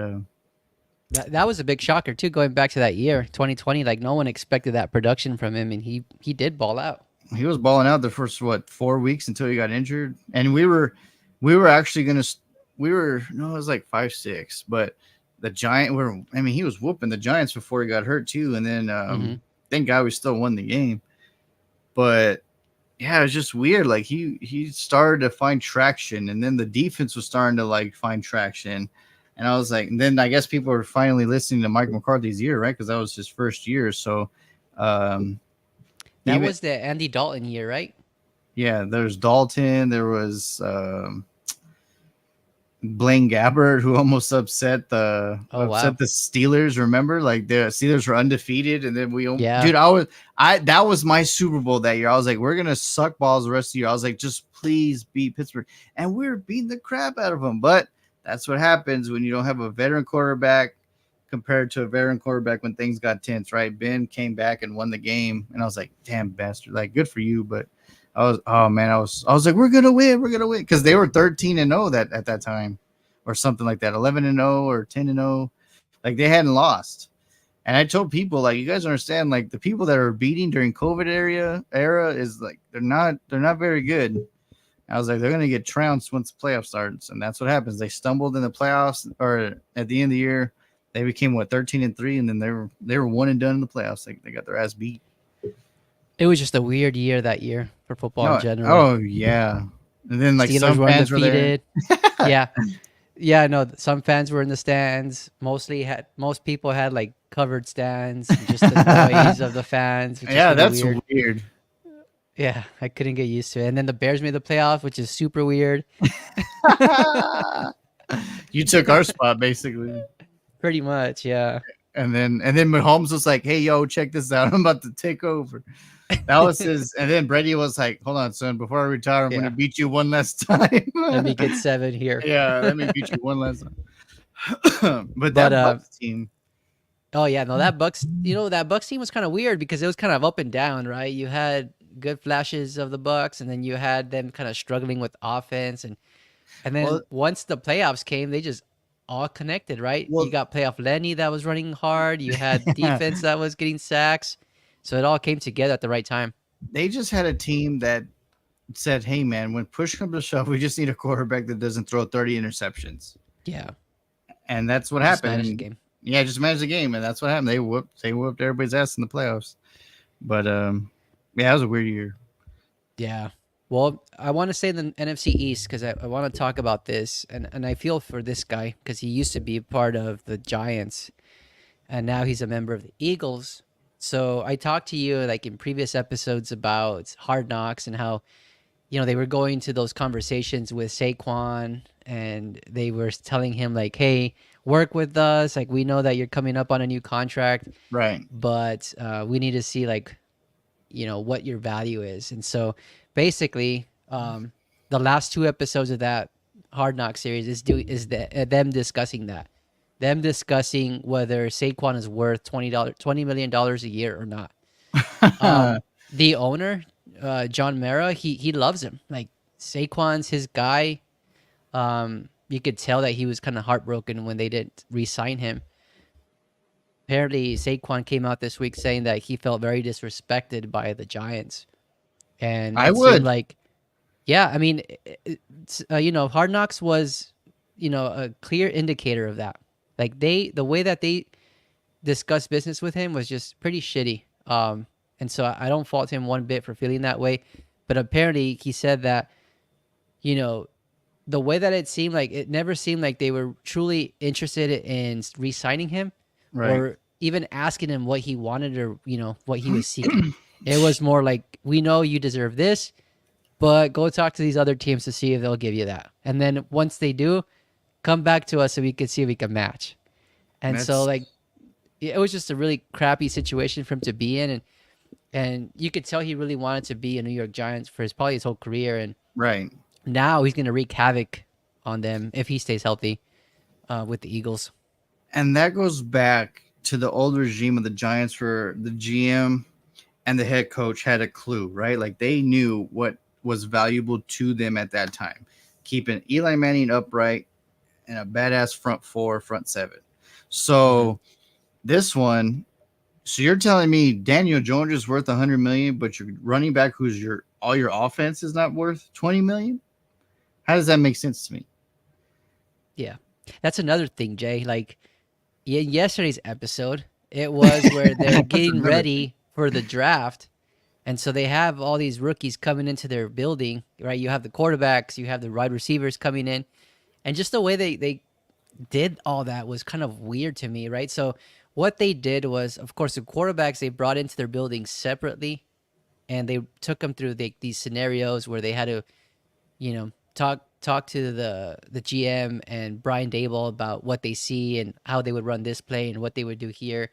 That was a big shocker too. Going back to that year, 2020, like no one expected that production from him, and he did ball out. he was balling out the first 4 weeks until he got injured, and we were actually gonna we were no, it was like 5-6, but the Giant were. I mean, he was whooping the Giants before he got hurt too, and then Hmm. thank God we still won the game. But yeah, it was just weird. Like he started to find traction, and then the defense was starting to like find traction. And I was like, and then I guess people were finally listening to Mike McCarthy's year, right? Because that was his first year. So um, That even was the Andy Dalton year, right? yeah, there's Dalton. There was Blaine Gabbert, who almost Oh wow. upset the Steelers. Remember, like the Steelers were undefeated, and then Yeah. dude, I that was my Super Bowl that year. I was like, we're gonna suck balls the rest of the year. I was like, just please beat Pittsburgh, and we were beating the crap out of them. But that's what happens when you don't have a veteran quarterback compared to a veteran quarterback when things got tense, right? Ben came back and won the game, and I was like, damn bastard, like good for you, but I was like, we're gonna win because they were 13-0 that at that time, or something like that, 11-0 or 10-0, like they hadn't lost. And I told people, like, you guys understand, like the people that are beating during COVID era is like they're not very good. I was like, they're gonna get trounced once the playoff starts, and that's what happens. They stumbled in the playoffs, or at the end of the year, they became 13-3, and then they were one and done in the playoffs. Like they got their ass beat. It was just a weird year that year for football in No, general. oh yeah, and then like Steelers some were fans were there. undefeated. Yeah. Yeah, no, some fans were in the stands. Most people had like covered stands and just the noise of the fans, which is Yeah, really that's weird. weird. Yeah, I couldn't get used to it. And then the Bears made the playoff, which is super weird. You took our spot basically. Pretty much, yeah. And then Mahomes was like, "Hey, yo, check this out. I'm about to take over." That was his. And then Brady was like, "Hold on, son. Before I retire, I'm going Yeah. to beat you one last time." Let me get 7 here. Yeah, let me beat you one last time. But But that Bucks team, oh yeah, no, that Bucks team was kind of weird because it was kind of up and down, right? You had good flashes of the Bucks, and then you had them kind of struggling with offense, and well, then once the playoffs came, they just all connected, right? You well, got playoff Lenny that was running hard. You had defense that was getting sacks, so it all came together at the right time. they just had a team that said, "Hey, man, when push comes to shove, we just need a quarterback that doesn't throw 30 interceptions." Yeah, And that's what just happened. managed the And game. yeah, just manage the game, and that's what happened. They whooped everybody's ass in the playoffs. But yeah, it was a weird year. Yeah. Well, I want to say the NFC East because I want to talk about this, and I feel for this guy because he used to be part of the Giants, and now he's a member of the Eagles. So I talked to you like in previous episodes about Hard Knocks and how they were going to those conversations with Saquon, and they were telling him like, "Hey, work with us. Like we know that you're coming up on a new contract, Right. but we need to see like what your value is." And so basically, the last 2 episodes of that Hard Knock series them discussing that, them discussing whether Saquon is worth $20 million a year or not. The owner, John Mara, he loves him. Like Saquon's his guy. You could tell that he was kind of heartbroken when they didn't re-sign him. Apparently, Saquon came out this week saying that he felt very disrespected by the Giants, and I it seemed would. like, yeah, I mean, Hard Knocks was, a clear indicator of that. Like the way that they discussed business with him was just pretty shitty. And so I don't fault him one bit for feeling that way, but apparently he said that, you know, the way that it never seemed like they were truly interested in re-signing him Right. or even asking him what he wanted or what he was seeking. It was more like, we know you deserve this, but go talk to these other teams to see if they'll give you that, and then once they do, come back to us so we can see if we can match. And so That's like it was just a really crappy situation for him to be in, and you could tell he really wanted to be a New York Giants for probably his whole career, and right. now he's going to wreak havoc on them if he stays healthy with the Eagles. And that goes back to the old regime of the Giants where the GM and the head coach had a clue, right? Like they knew what was valuable to them at that time. Keeping Eli Manning upright and a badass front four, front seven. So this one, so you're telling me Daniel Jones is worth 100 million, but your running back who's all your offense is not worth 20 million? How does that make sense to me? Yeah, that's another thing, Jay. Like in yesterday's episode, it was where they're That's getting another thing. ready for the draft. And so they have all these rookies coming into their building, right? You have the quarterbacks, you have the wide receivers coming in. And just the way they did all that was kind of weird to me, right? So what they did was, of course, the quarterbacks they brought into their building separately, and they took them through these scenarios where they had to, talk to the GM and Brian Dable about what they see and how they would run this play and what they would do here.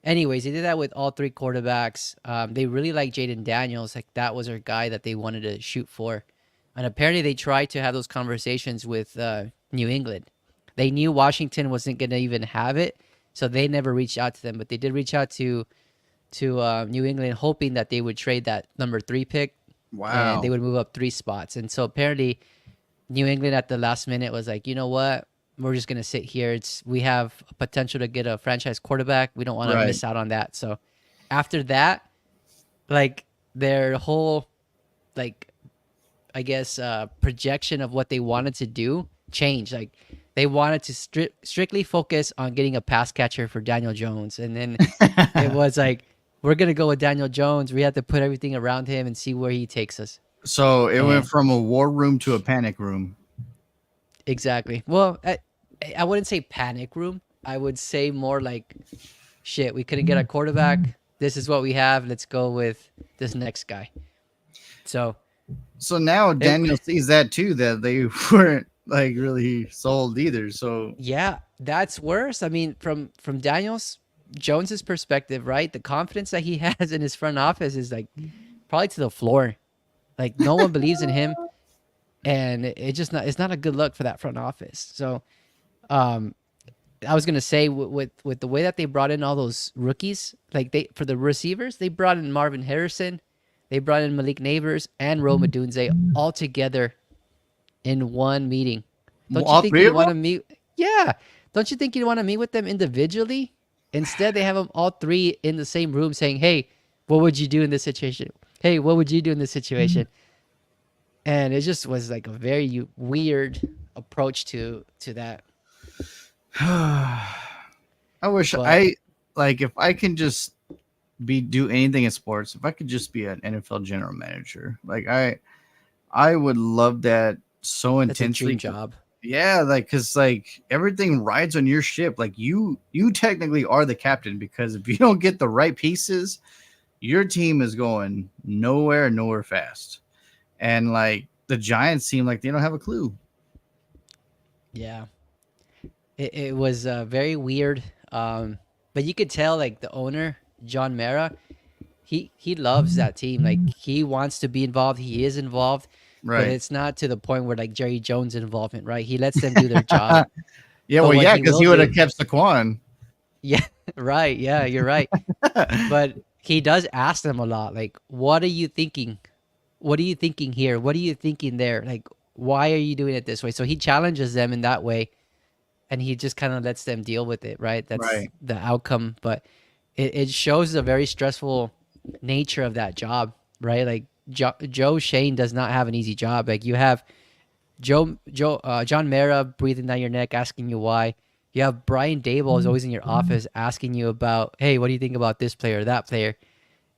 Anyways, they did that with all three quarterbacks. They really like Jaden Daniels. Like that was their guy that they wanted to shoot for. And apparently they tried to have those conversations with New England. They knew Washington wasn't going to even have it, so they never reached out to them. But they did reach out to New England, hoping that they would trade that number 3 pick, and Wow. they would move up 3 spots. And so apparently New England at the last minute was like, you know what? We're just gonna sit here. We have a potential to get a franchise quarterback. We don't want to Right. miss out on that. So after that, like their whole like I guess projection of what they wanted to do changed. Like they wanted to strictly focus on getting a pass catcher for Daniel Jones, and then it was like we're gonna go with Daniel Jones. We had to put everything around him and see where he takes us. So it went And from a war room to a panic room. exactly. Well, I wouldn't say panic room. I would say more like, shit, we couldn't get a quarterback. This is what we have. Let's go with this next guy. So So now it, Daniel sees that too, that they weren't like really sold either. So yeah, that's worse. I mean, from Daniels Jones's perspective, right? The confidence that he has in his front office is like probably to the floor. Like no one believes in him, and it's not a good look for that front office. So, um, I was gonna say with the way that they brought in all those rookies, like they for the receivers, they brought in Marvin Harrison, they brought in Malik Neighbors and Rome Odunze all together in one meeting. Don't you all think three you'd of want them? to meet? Yeah, don't you think you'd want to meet with them individually? Instead, they have them all three in the same room, saying, "Hey, what would you do in this situation? Hey, what would you do in this situation?" And it just was like a very weird approach to that. I wish But I like if I can just do anything in sports, if I could just be an NFL general manager. Like I would love that so that's a dream intensely. job. Yeah, like cuz like everything rides on your ship. Like you technically are the captain because if you don't get the right pieces, your team is going nowhere fast. And like the Giants seem like they don't have a clue. Yeah, it was very weird. But you could tell like the owner John Mara, he loves that team. Like he wants to be involved. He is involved, but Right. it's not to the point where like Jerry Jones involvement, right? He lets them do their job. Yeah, But well, what yeah, he because will he would have do, kept Saquon. yeah, right, yeah, you're right. But he does ask them a lot, like, what are you thinking? What are you thinking here? What are you thinking there? Like, why are you doing it this way? So he challenges them in that way, and he just kind of lets them deal with it, right? That's Right. the outcome. But it shows the very stressful nature of that job, right? Like Joe Shane does not have an easy job. Like you have John Mara breathing down your neck, asking you why. You have Brian Dable is always in your office asking you about, hey, what do you think about this player or that player?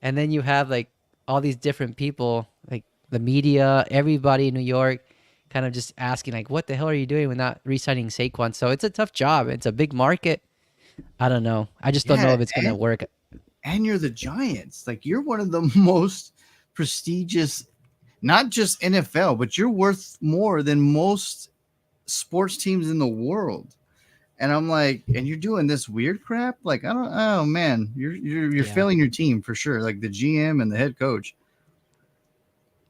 And then you have like all these different people, like the media, everybody in New York, kind of just asking like, what the hell are you doing with not re-signing Saquon? So it's a tough job. It's a big market. I don't know. I just don't know Yeah, if it's gonna and work. and you're the Giants. Like you're one of the most prestigious, not just NFL, but you're worth more than most sports teams in the world. And I'm like, and you're doing this weird crap. Like I don't. Oh man, you're Yeah. failing your team for sure. Like the GM and the head coach.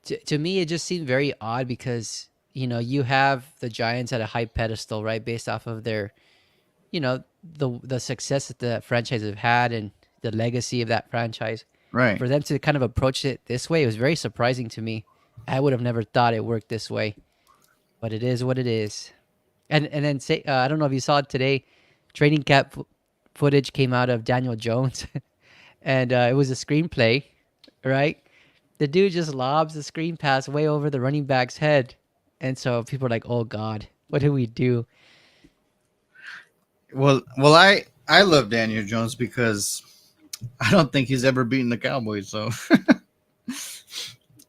To me, it just seemed very odd because you have the Giants at a high pedestal, right, based off of their the success that the franchise have had and the legacy of that franchise. Right. For them to kind of approach it this way, it was very surprising to me. I would have never thought it worked this way, but it is what it is. And then say I don't know if you saw it today, training camp footage came out of Daniel Jones, and it was a screenplay, right? The dude just lobs the screen pass way over the running back's head, and so people are like, "Oh God, what do we do?" Well, I love Daniel Jones because I don't think he's ever beaten the Cowboys. So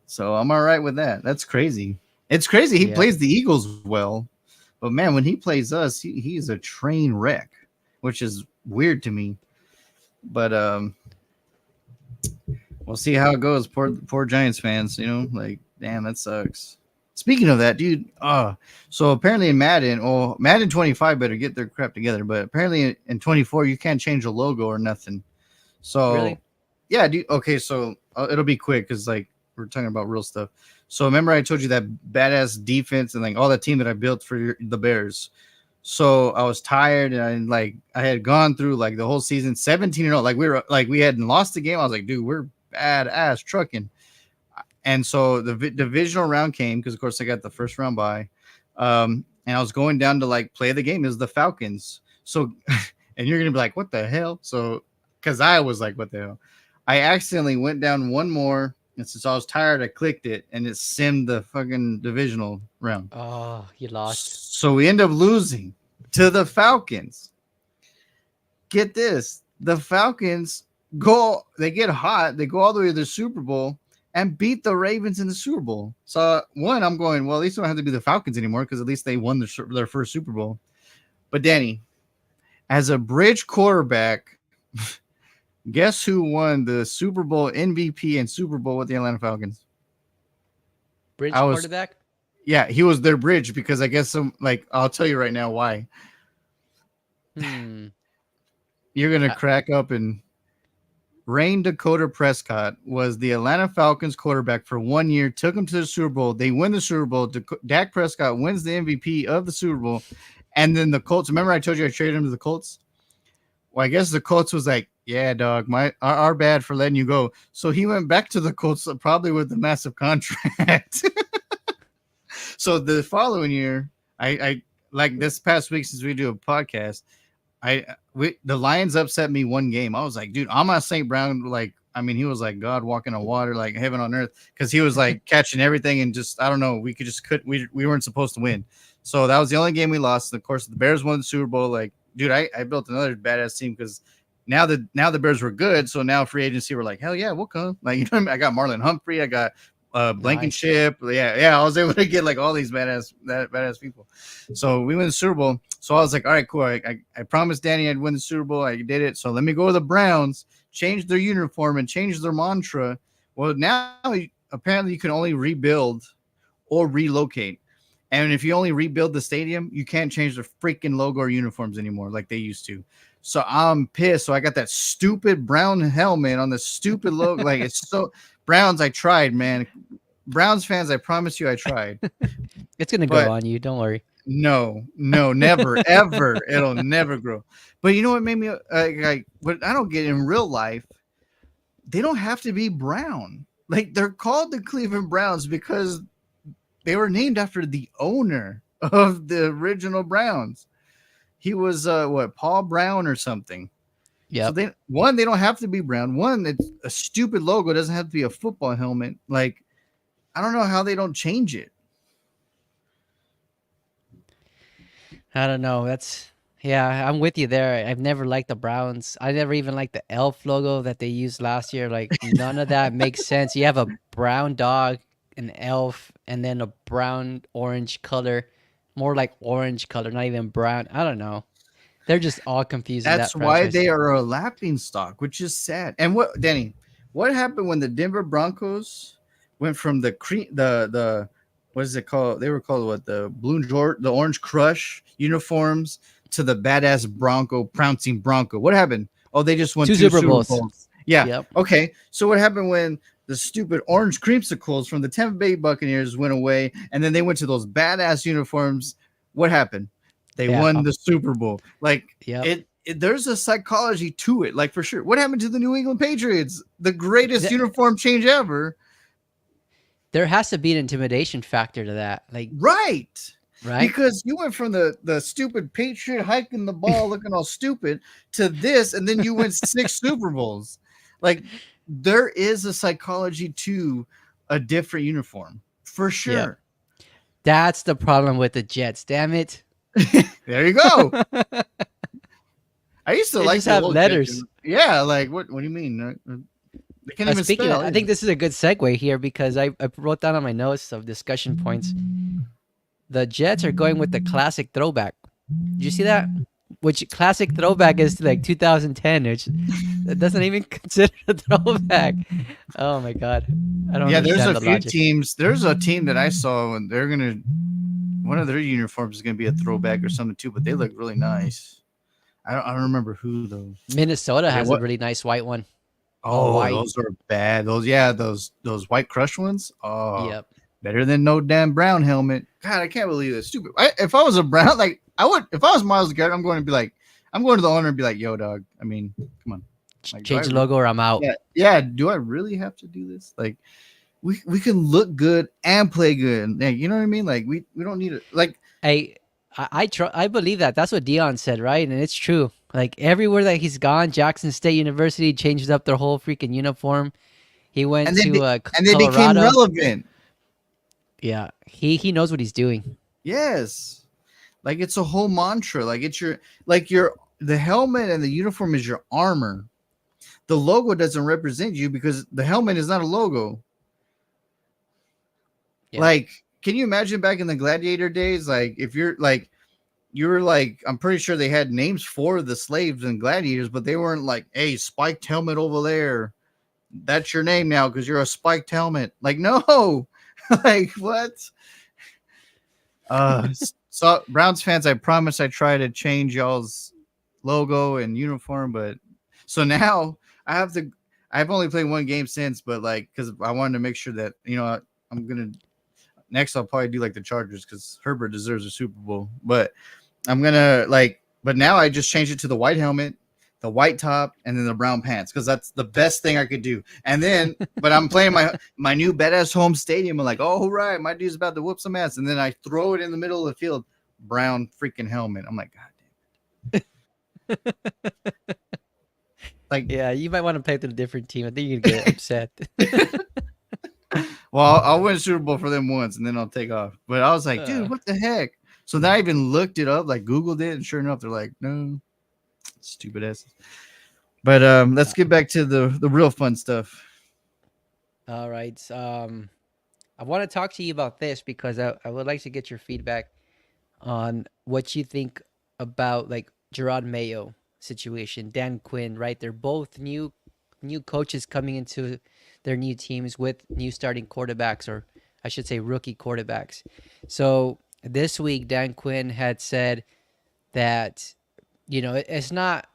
so I'm all right with that. That's crazy. It's crazy. He Yeah, plays the Eagles well, but man, when he plays us, he's a train wreck, which is weird to me. But we'll see how it goes. Poor Giants fans. Like damn, that sucks. Speaking of that, dude, so apparently in Madden, Madden 25 better get their crap together, but apparently in 24 you can't change the logo or nothing. So, Really? yeah, dude. Okay, so it'll be quick because like we're talking about real stuff. So remember I told you that badass defense and like all that team that I built for the Bears. So I was tired and like I had gone through like the whole season 17-0. Like we hadn't lost the game. I was like, dude, we're badass trucking. And so the divisional round came because of course I got the first round bye. And I was going down to like play the game is the Falcons. So and you're gonna be like, what the hell? So because I was like, what the hell? I accidentally went down one more, and since I was tired, I clicked it, and it simmed the fucking divisional round. Oh, you lost. So we end up losing to the Falcons. Get this: the Falcons they get hot, they go all the way to the Super Bowl and beat the Ravens in the Super Bowl. So I'm going, well, at least I don't have to be the Falcons anymore because at least they won their first Super Bowl. But Danny, as a bridge quarterback, guess who won the Super Bowl MVP and Super Bowl with the Atlanta Falcons? Bridge I was, quarterback? yeah, he was their bridge because I guess I'll tell you right now why. Hmm. You're gonna crack up. And Rain Dakota Prescott was the Atlanta Falcons quarterback for 1 year, took them to the Super Bowl. They win the Super Bowl. Dak Prescott wins the MVP of the Super Bowl. And then the Colts, remember I told you I traded him to the Colts? Well, I guess the Colts was like, yeah, dog, our bad for letting you go. So he went back to the Colts probably with a massive contract. So the following year, I like this past week since we do a podcast, the Lions upset me one game. I was like, dude, I'm not St. Brown. Like, I mean, he was like God walking on water, like heaven on earth, because he was like catching everything and just I don't know. We weren't supposed to win. So that was the only game we lost. Of course, the Bears won the Super Bowl. Like, dude, I built another badass team because now the Bears were good. So now free agency, we're like, hell yeah, we'll come. Like, you know what I mean? I got Marlon Humphrey. I got Blankenship. Nice. Yeah. I was able to get like all these badass people. So we win the Super Bowl. So I was like, all right, cool. I promised Danny I'd win the Super Bowl. I did it. So let me go to the Browns, change their uniform and change their mantra. Well, now apparently you can only rebuild or relocate. And if you only rebuild the stadium, you can't change the freaking logo or uniforms anymore like they used to. So I'm pissed. So I got that stupid brown helmet on the stupid logo. Like it's so Browns. I tried, man. Browns fans, I promise you, I tried. It's gonna grow on you. Don't worry. No, never, ever. It'll never grow. But you know what made me what I don't get in real life? They don't have to be brown. Like they're called the Cleveland Browns because they were named after the owner of the original Browns. He was Paul Brown or something. Yeah. So they don't have to be brown. One, it's a stupid logo. It doesn't have to be a football helmet. Like, I don't know how they don't change it. I don't know. I'm with you there. I've never liked the Browns. I never even liked the elf logo that they used last year. Like none of that makes sense. You have a brown dog, an elf, and then a brown orange color, more like orange color, not even brown. I don't know. They're just all confused. That's why they are a laughing stock, which is sad. And what happened when the Denver Broncos went from the what is it called? They were called the the Orange Crush uniforms to the badass pouncing Bronco. What happened? Oh, they just won two Super Bowls. Yeah. Yep. Okay. So what happened when the stupid orange creamsicles from the Tampa Bay Buccaneers went away, and then they went to those badass uniforms? What happened? They won the Super Bowl. Like there's a psychology to it, like for sure. What happened to the New England Patriots? The greatest uniform change ever. There has to be an intimidation factor to that. Like right. Because you went from the stupid Patriot hiking the ball looking all stupid to this, and then you win 6 Super Bowls. Like there is a psychology to a different uniform for sure. Yep. That's the problem with the Jets. Damn it. There you go. I used to like just have letters. Jets. Yeah, like what do you mean? They can't even spell. I think this is a good segue here because I wrote down on my notes of discussion points. The Jets are going with the classic throwback. Did you see that? which classic throwback is to like 2010, which that doesn't even consider a throwback. Oh my god, I don't Yeah, there's understand a the few logic. teams. There's a team that I saw, and they're gonna one of their uniforms is gonna be a throwback or something too. But they look really nice. I don't remember who though. Minnesota But it has a what? really nice white one, all Oh, white. those are bad. Those white crush ones. Oh, Yep. better than no damn brown helmet. God, I can't believe that's stupid. If I was a brown, like I would. If I was Miles Garrett, I'm going to be like, I'm going to the owner and be like, "Yo, dog. I mean, come on. Like, do I? Change the logo or I'm out. Yeah. Do I really have to do this? Like, we can look good and play good. Like, you know what I mean? Like, we don't need it. Like, Hey, I believe that. That's what Dion said, right? And it's true. Like everywhere that he's gone, Jackson State University changed up their whole freaking uniform. He went and they to and they became Colorado. relevant. Yeah, he knows what he's doing. Yes. Like it's a whole mantra. Like it's your the helmet and the uniform is your armor. The logo doesn't represent you because the helmet is not a logo. Yeah. Like, can you imagine back in the gladiator days? Like, if you're like, I'm pretty sure they had names for the slaves and gladiators, but they weren't like, hey, spiked helmet over there. That's your name now because you're a spiked helmet. Like, no, like what? Uh, so Browns fans, I promise I try to change y'all's logo and uniform, but so now I have to. I've only played one game since, but like because I wanted to make sure that I'm gonna next. I'll probably do like the Chargers because Herbert deserves a Super Bowl, but I'm gonna like. But now I just changed it to the white helmet, the white top, and then the brown pants because that's the best thing I could do. And then, but I'm playing my new badass home stadium. I'm like, oh right, my dude's about to whoop some ass, and then I throw it in the middle of the field, brown freaking helmet. I'm like, God damn, like, Yeah, you might want to play with a different team. I think you'd get upset. well, I'll win a Super Bowl for them once, and then I'll take off. But I was like, Uh, dude, what the heck? So then I even looked it up, like Googled it, and sure enough, they're like, no, stupid asses. But let's get back to the real fun stuff. all right. I want to talk to you about this because I would like to get your feedback on what you think about like Gerard Mayo situation, Dan Quinn, right? They're both new coaches coming into their new teams with new starting quarterbacks, or I should say rookie quarterbacks. So this week Dan Quinn had said that it's not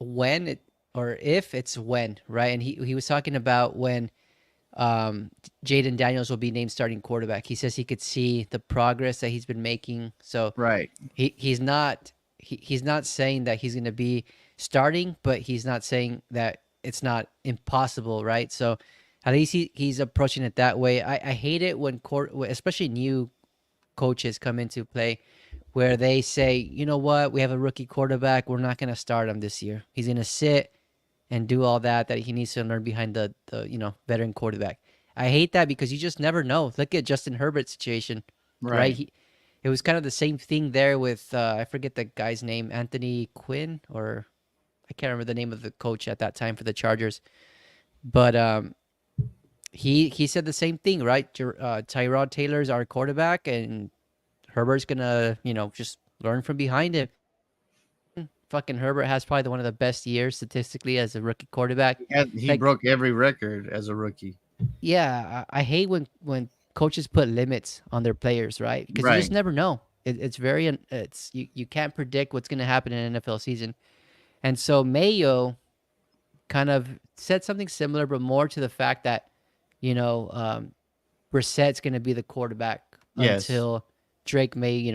when it or if, it's when, right? And he was talking about when um, Jaden Daniels will be named starting quarterback. He says he could see the progress that he's been making. So Right. he's not saying that he's going to be starting, but he's not saying that it's not impossible, right? So at least he's approaching it that way. I hate it when especially new coaches come into play where they say, you know what, we have a rookie quarterback, we're not going to start him this year. He's going to sit and do all that he needs to learn behind the veteran quarterback. I hate that because you just never know. Look at Justin Herbert's situation, right? Right. It was kind of the same thing there with I forget the guy's name, Anthony Quinn, or I can't remember the name of the coach at that time for the Chargers, but he said the same thing, right? Tyrod Taylor's our quarterback, and Herbert's gonna just learn from behind him. Fucking Herbert has probably one of the best years statistically as a rookie quarterback. He Like, broke every record as a rookie. yeah, I hate when coaches put limits on their players, right? Because you just Right. never know. It's very it's you can't predict what's going to happen in an NFL season. And so Mayo kind of said something similar, but more to the fact that Brissett's going to be the quarterback Yes. until Drake May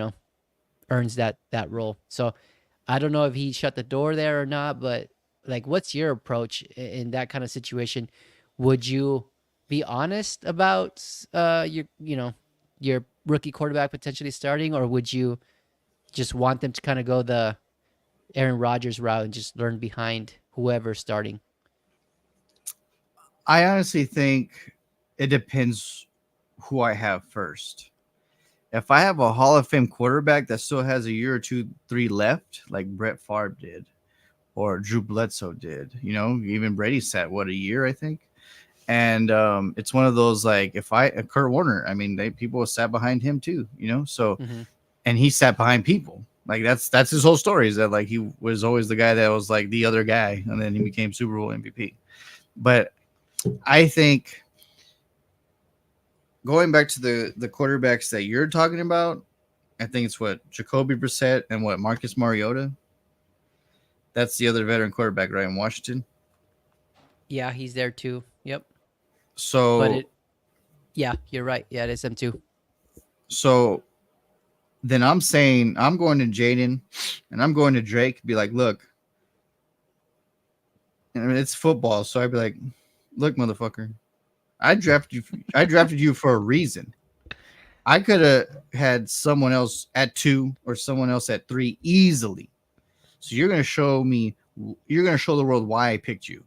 earns that role. So I don't know if he shut the door there or not, but like, what's your approach in that kind of situation? Would you be honest about your rookie quarterback potentially starting, or would you just want them to kind of go the Aaron Rodgers route and just learn behind whoever's starting? I honestly think it depends who I have first. If I have a Hall of Fame quarterback that still has a year or two, three left, like Brett Favre did, or Drew Bledsoe did, even Brady sat what a year, I think. And it's one of those like if I Kurt Warner, I mean, people sat behind him too, so Mm-hmm. and he sat behind people. Like that's his whole story, is that like he was always the guy that was like the other guy, and then he became Super Bowl MVP. But I think going back to the quarterbacks that you're talking about, I think it's what Jacoby Brissett and what Marcus Mariota. That's the other veteran quarterback, right, in Washington. Yeah, he's there too. Yep. But So yeah, you're right. Yeah, it is them too. so then I'm saying I'm going to Jaden and I'm going to Drake. Be like, look, I mean, it's football, so I'd be like, look, motherfucker, I drafted you. I drafted you for a reason. I could have had someone else at 2 or someone else at 3 easily. So you're gonna show me. You're gonna show the world why I picked you,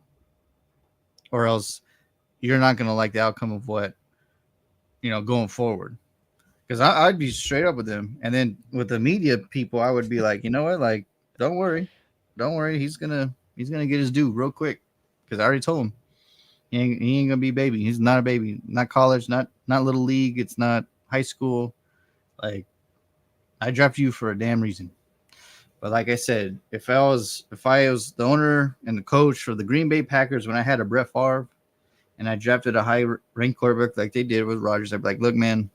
or else you're not gonna like the outcome of what going forward. Because I'd be straight up with them, and then with the media people, I would be like, you know what, like, don't worry, he's gonna get his due real quick, because I already told him he ain't gonna be a baby. He's not a baby, not college, not little league. It's not high school. Like, I drafted you for a damn reason. But like I said, if I was the owner and the coach for the Green Bay Packers when I had a Brett Favre and I drafted a high ranked quarterback like they did with Rodgers, I'd be like, look, man,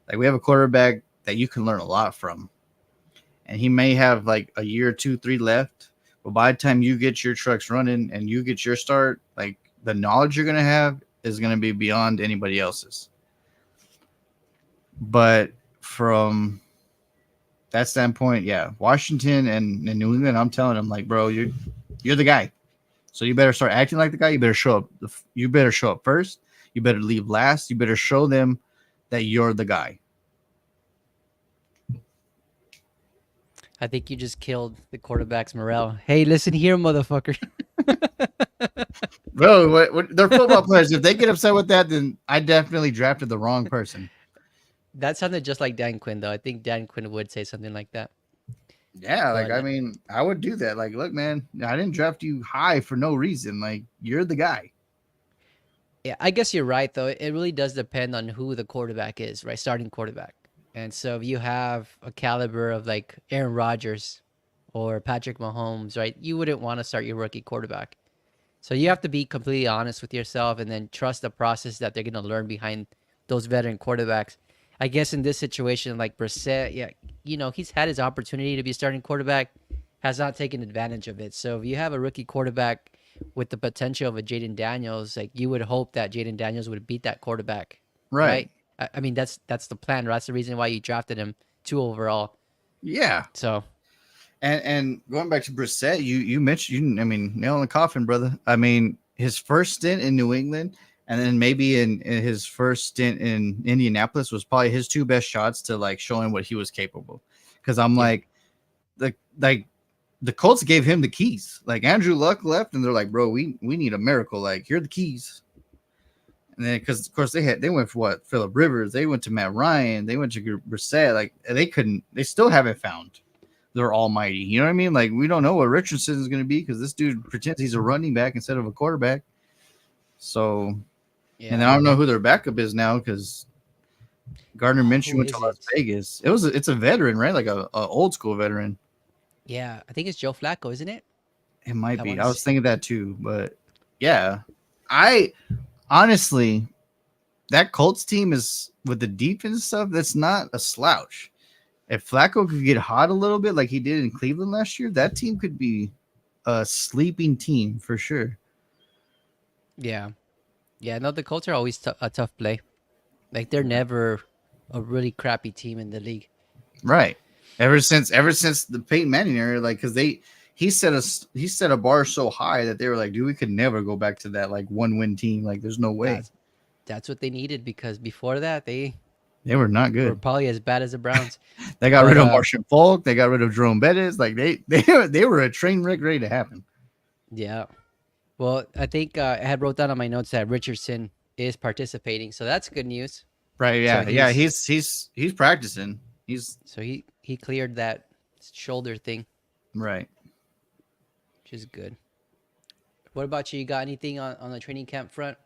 like, we have a quarterback that you can learn a lot from. And he may have like a year, 2, 3 left. But by the time you get your trucks running and you get your start, like, the knowledge you're going to have is going to be beyond anybody else's. But from that standpoint, yeah, Washington and New England, I'm telling them, like, bro, you're the guy. So you better start acting like the guy. You better show up. You better show up first. You better leave last. You better show them that you're the guy. I think you just killed the quarterback's morale. Hey, listen here, motherfucker. Bro, what they're football players. If they get upset with that, then I definitely drafted the wrong person. That sounded just like Dan Quinn, though. I think Dan Quinn would say something like that. Yeah, like, But I mean, I would do that. Like, look, man, I didn't draft you high for no reason. Like, you're the guy. yeah, I guess you're right, though. It really does depend on who the quarterback is, right? Starting quarterback. And so if you have a caliber of like Aaron Rodgers or Patrick Mahomes, right? You wouldn't want to start your rookie quarterback. So you have to be completely honest with yourself and then trust the process that they're going to learn behind those veteran quarterbacks. I guess in this situation, like Brissett, yeah, he's had his opportunity to be a starting quarterback, has not taken advantage of it. So if you have a rookie quarterback with the potential of a Jaden Daniels, like, you would hope that Jaden Daniels would beat that quarterback, Right. right? I mean, that's the plan. Right? That's the reason why you drafted him 2 overall. Yeah. So And going back to Brissett, you mentioned, I mean, nail in the coffin, brother. I mean, his first stint in New England and then maybe in his first stint in Indianapolis was probably his 2 best shots to, like, showing what he was capable. Because I'm yeah, like, the Colts gave him the keys. Like, Andrew Luck left, and they're like, bro, we need a miracle. Like, here are the keys. And then, because of course they went for what, Phillip Rivers, they went to Matt Ryan, they went to Brissett. Like, they still haven't found their almighty. You know what I mean? Like, we don't know what Richardson is going to be because this dude pretends he's a running back instead of a quarterback. So, and yeah. I don't know who their backup is now because Gardner Minshew Who went to is Las it? Vegas. It's a veteran, right? Like a old school veteran. Yeah, I think it's Joe Flacco, isn't it? It might I be. want to I was say. thinking that too, but yeah, I honestly, that Colts team is, with the defense stuff, that's not a slouch. If Flacco could get hot a little bit like he did in Cleveland last year, that team could be a sleeping team for sure. Yeah, yeah. No, the Colts are always a tough play. Like, they're never a really crappy team in the league. Right. Ever since the Peyton Manning era, like, because he set a bar so high that they were like, dude, we could never go back to that, like, 1-win team. Like, there's no way. That's what they needed, because before that they They were not were good. probably as bad as the Browns. They got But rid of Martian Falk. They got rid of Jerome Bettis. Like, they were a train wreck ready to happen. yeah. Well, I think I had wrote down on my notes that Richardson is participating, so that's good news. Right. So Yeah. Yeah. He's practicing. He's he cleared that shoulder thing, right. which is good. What about you? You got anything on the training camp front?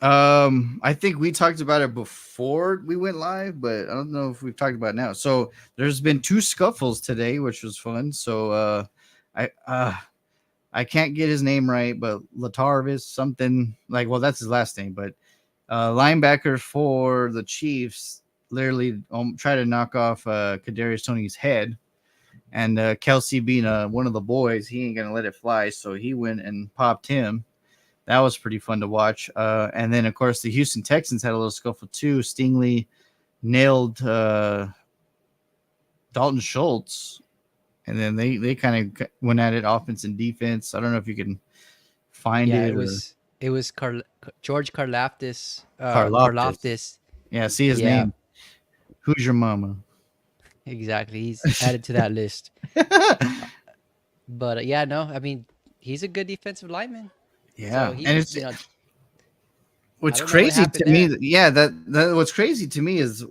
I think we talked about it before we went live, but I don't know if we've talked about it now. So there's been two scuffles today, which was fun. So I I can't get his name right, but Latarvis something like, well, that's his last name, but linebacker for the Chiefs literally tried to knock off Kadarius Tony's head, and Kelsey being one of the boys, he ain't gonna let it fly, so he went and popped him. That was pretty fun to watch. And then, of course, the Houston Texans had a little scuffle too. Stingley nailed Dalton Schultz, and then they kind of went at it, offense and defense. I don't know if you can find Yeah, it it or was George Karlaftis. Karloftis. Karlaftis. Yeah, see his Yeah, name. Who's your mama? exactly. He's added to that list. But yeah, no, I mean, he's a good defensive lineman. So Yeah, he, and it's I what's don't know what crazy to happened me. there. Yeah, that what's crazy to me is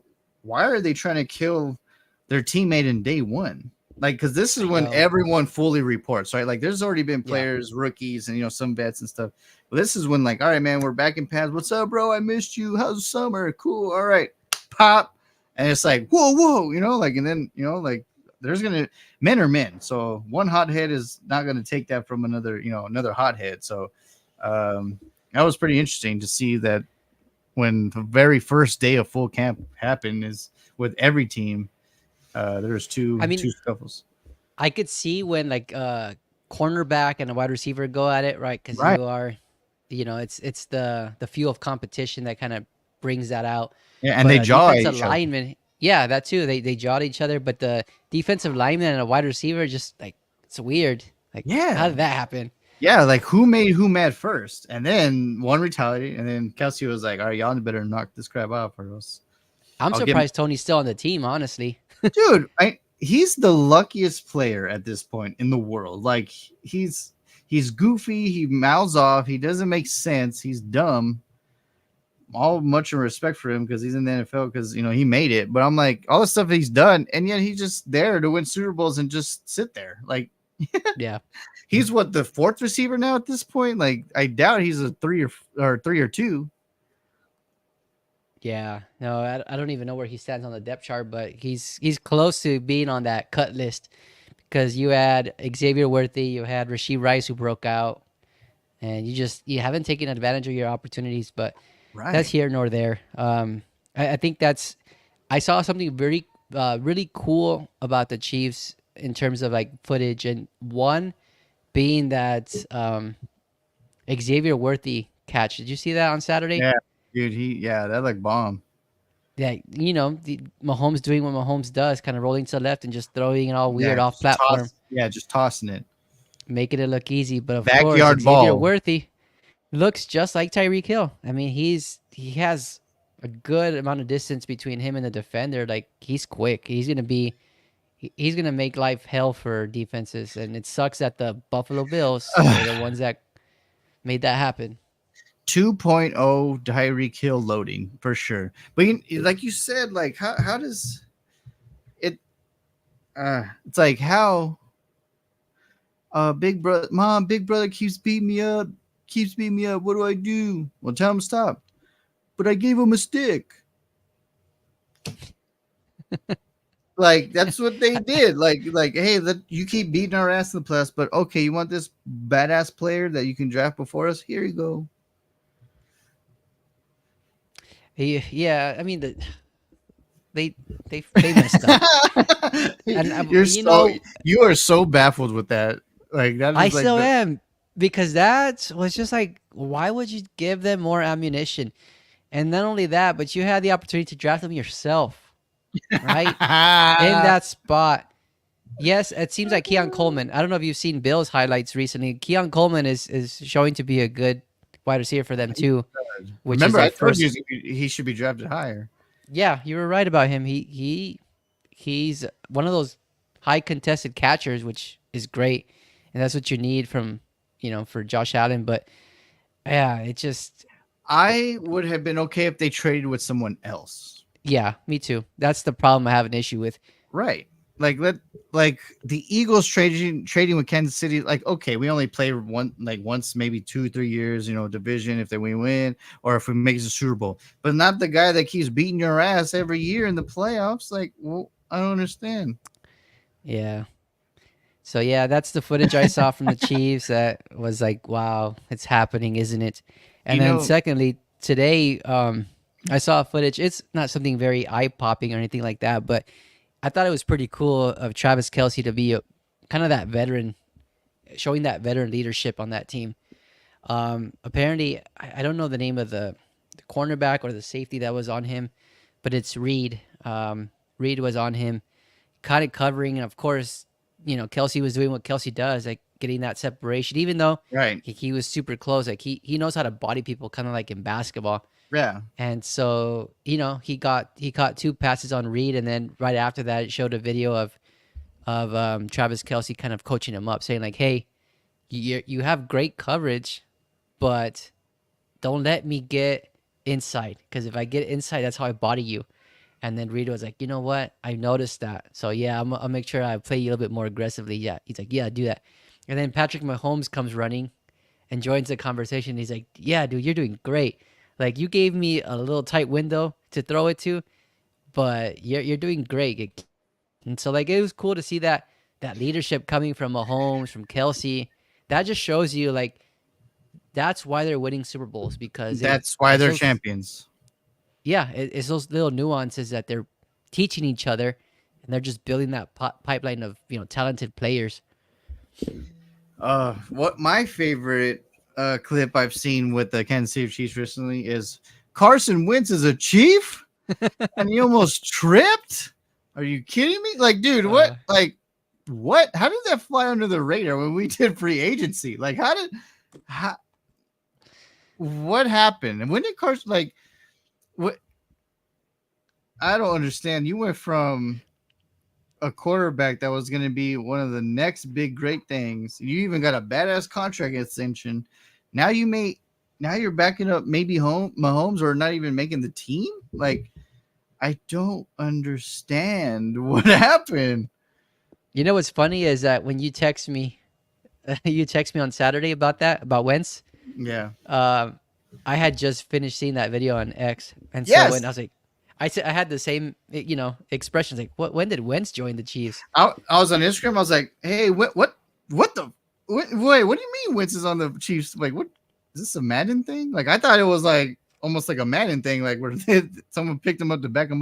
why are they trying to kill their teammate in day one? Like, because this is I when know. everyone fully reports, right? Like, there's already been Yeah. players, rookies, and some vets and stuff. But this is when, like, all right, man, we're back in pads. What's up, bro? I missed you. How's summer? Cool. All right, pop. And it's like, whoa, like, and then like, there's gonna men are men. So one hothead is not gonna take that from another hothead. So that was pretty interesting to see that when the very first day of full camp happened is with every team. There's I two mean, scuffles. I could see when like cornerback and a wide receiver go at it, right? Because Right. you are, it's the fuel of competition that kind of brings that out. Yeah, and But they a jaw at defensive each other. lineman, yeah, that too. They jawed each other, but the defensive lineman and a wide receiver just like it's weird. Like, how Yeah. did that happen? Yeah, like who made who mad first? And then one retaliated, and then Kelsey was like, all right, y'all better knock this crap out or else I'm I'll get surprised Tony's still on the team, honestly. dude, he's the luckiest player at this point in the world. Like he's goofy, he mouths off, he doesn't make sense, he's dumb. All much in respect for him because he's in the NFL because he made it. But I'm like all the stuff he's done, and yet he's just there to win Super Bowls and just sit there. Like Yeah. he's what, the fourth receiver now at this point. Like I doubt he's a three or two. Yeah, no, I don't even know where he stands on the depth chart, but he's close to being on that cut list because you had Xavier Worthy, you had Rasheed Rice who broke out, and you haven't taken advantage of your opportunities. But that's Right. here nor there. I think I saw something very really cool about the Chiefs in terms of like footage, and one being that Xavier Worthy catch. Did you see that on Saturday? Yeah, dude. That like bomb. Yeah, the Mahomes doing what Mahomes does, kind of rolling to the left and just throwing it all weird Yeah, off platform, just tossing it. making it look easy. But of course, Backyard Xavier ball. Worthy looks just like Tyreek Hill. I mean, he has a good amount of distance between him and the defender. Like he's quick. He's gonna make life hell for defenses, and it sucks that the Buffalo Bills were the ones that made that happen. 2.0 Tyreek Hill loading for sure. But like you said, like how does it? It's like how big brother keeps beating me up, What do I do? Well, tell him stop. But I gave him a stick. Like that's what they did. Like hey, you keep beating our ass in the playoffs, but okay, you want this badass player that you can draft before us? Here you go. Yeah, I mean they they messed up, and You are so baffled with that. Like that I is like still am because that was just like, why would you give them more ammunition? And not only that, but you had the opportunity to draft them yourself, right? In that spot. Yes, it seems like Keon Coleman. I don't know if you've seen Bill's highlights recently. Keon Coleman is showing to be a good wide receiver for them too, which Remember, is I like told first. you he should be drafted higher. Yeah, you were right about him. He's one of those high contested catchers, which is great, and that's what you need from for Josh Allen. But yeah, it just I would have been okay if they traded with someone else. yeah, me too. That's the problem I have an issue with. Right. like let like the Eagles trading with Kansas City. Like, okay, we only play once, maybe 2-3 years. Division if we win, or if we make the Super Bowl. But not the guy that keeps beating your ass every year in the playoffs. Like, well, I don't understand. Yeah. So yeah, that's the footage I saw from the Chiefs. That was like, wow, it's happening, isn't it? And You then know, secondly, today, I saw footage. It's not something very eye popping or anything like that, but I thought it was pretty cool of Travis Kelsey to be kind of that veteran, showing that veteran leadership on that team. Apparently, I don't know the name of the cornerback or the safety that was on him, but it's Reed. Reed was on him, kind of covering, and of course, Kelsey was doing what Kelsey does, like getting that separation. Even though right? he was super close, like he knows how to body people, kind of like in basketball. Yeah, And so, he caught two passes on Reed, and then right after that, it showed a video of Travis Kelsey kind of coaching him up, saying like, "Hey, you have great coverage, but don't let me get inside, because if I get inside, that's how I body you." And then Reed was like, "You know what? I noticed that. So yeah, I'll make sure I play you a little bit more aggressively." Yeah, he's like, "Yeah, do that." And then Patrick Mahomes comes running and joins the conversation. He's like, "Yeah, dude, you're doing great. Like, you gave me a little tight window to throw it to, but you're doing great." And so like it was cool to see that leadership coming from Mahomes, from Kelsey. That just shows you like that's why they're winning Super Bowls, because that's why it's they're those champions. yeah, it's those little nuances that they're teaching each other, and they're just building that pipeline of talented players. What my favorite clip I've seen with the Kansas City Chiefs recently is Carson Wentz is a Chief and he almost tripped. Are you kidding me? Like, dude, what? Uh, Like, what? How did that fly under the radar when we did free agency? Like, how, what happened? And when did Carson, like, what? I don't understand. You went from a quarterback that was going to be one of the next big great things. You even got a badass contract extension. Now now you're backing up maybe Mahomes, or not even making the team. Like, I don't understand what happened. what's funny is that when you text me, you text me on Saturday about Wentz. Yeah. Um, I had just finished seeing that video on X, and so when Yes. I was like, I said I had the same expressions like, what? When did Wentz join the Chiefs? I was on Instagram. I was like, hey, what the, wait, what do you mean Wentz is on the Chiefs? Like, what is this, a Madden thing? Like, I thought it was like almost like a Madden thing, like where someone picked him up to back up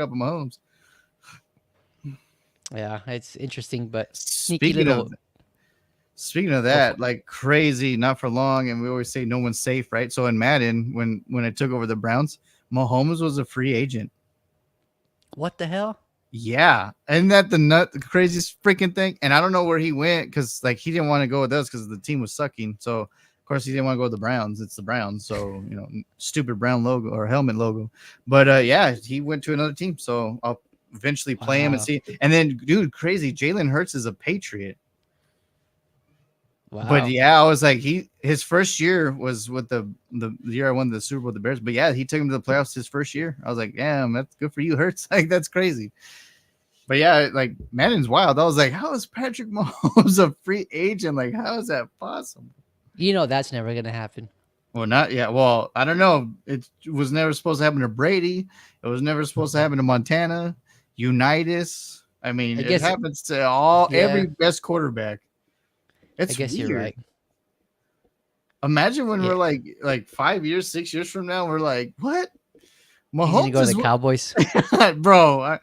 Mahomes. Yeah, it's interesting, but sneaky Speaking of little. speaking of Go for that, like crazy, not for long, and we always say no one's safe, right? So in Madden, when I took over the Browns, Mahomes was a free agent. what the hell? Yeah, and that the craziest freaking thing. And I don't know where he went, because like he didn't want to go with us because the team was sucking. So of course he didn't want to go with the Browns. It's the Browns, so stupid brown logo or helmet logo. But yeah, he went to another team. So I'll eventually play him and Wow, see. And then, dude, crazy, Jalen Hurts is a Patriot. But wow. yeah, I was like, his first year was with the year I won the Super Bowl with the Bears. But yeah, he took him to the playoffs his first year. I was like, damn, that's good for you, Hurts. Like, that's crazy. But yeah, like Madden's wild. I was like, how is Patrick Mahomes a free agent? Like, how is that possible? That's never gonna happen. Well, not yet. Well, I don't know. It was never supposed to happen to Brady. It was never supposed to happen to Montana, Unitas. I mean, I it guess, happens to yeah, every best quarterback. I It's guess you're weird. right. Imagine when Yeah, we're like 5 years, 6 years from now, we're like, what? he's gonna Mahomes go to is the Cowboys. bro.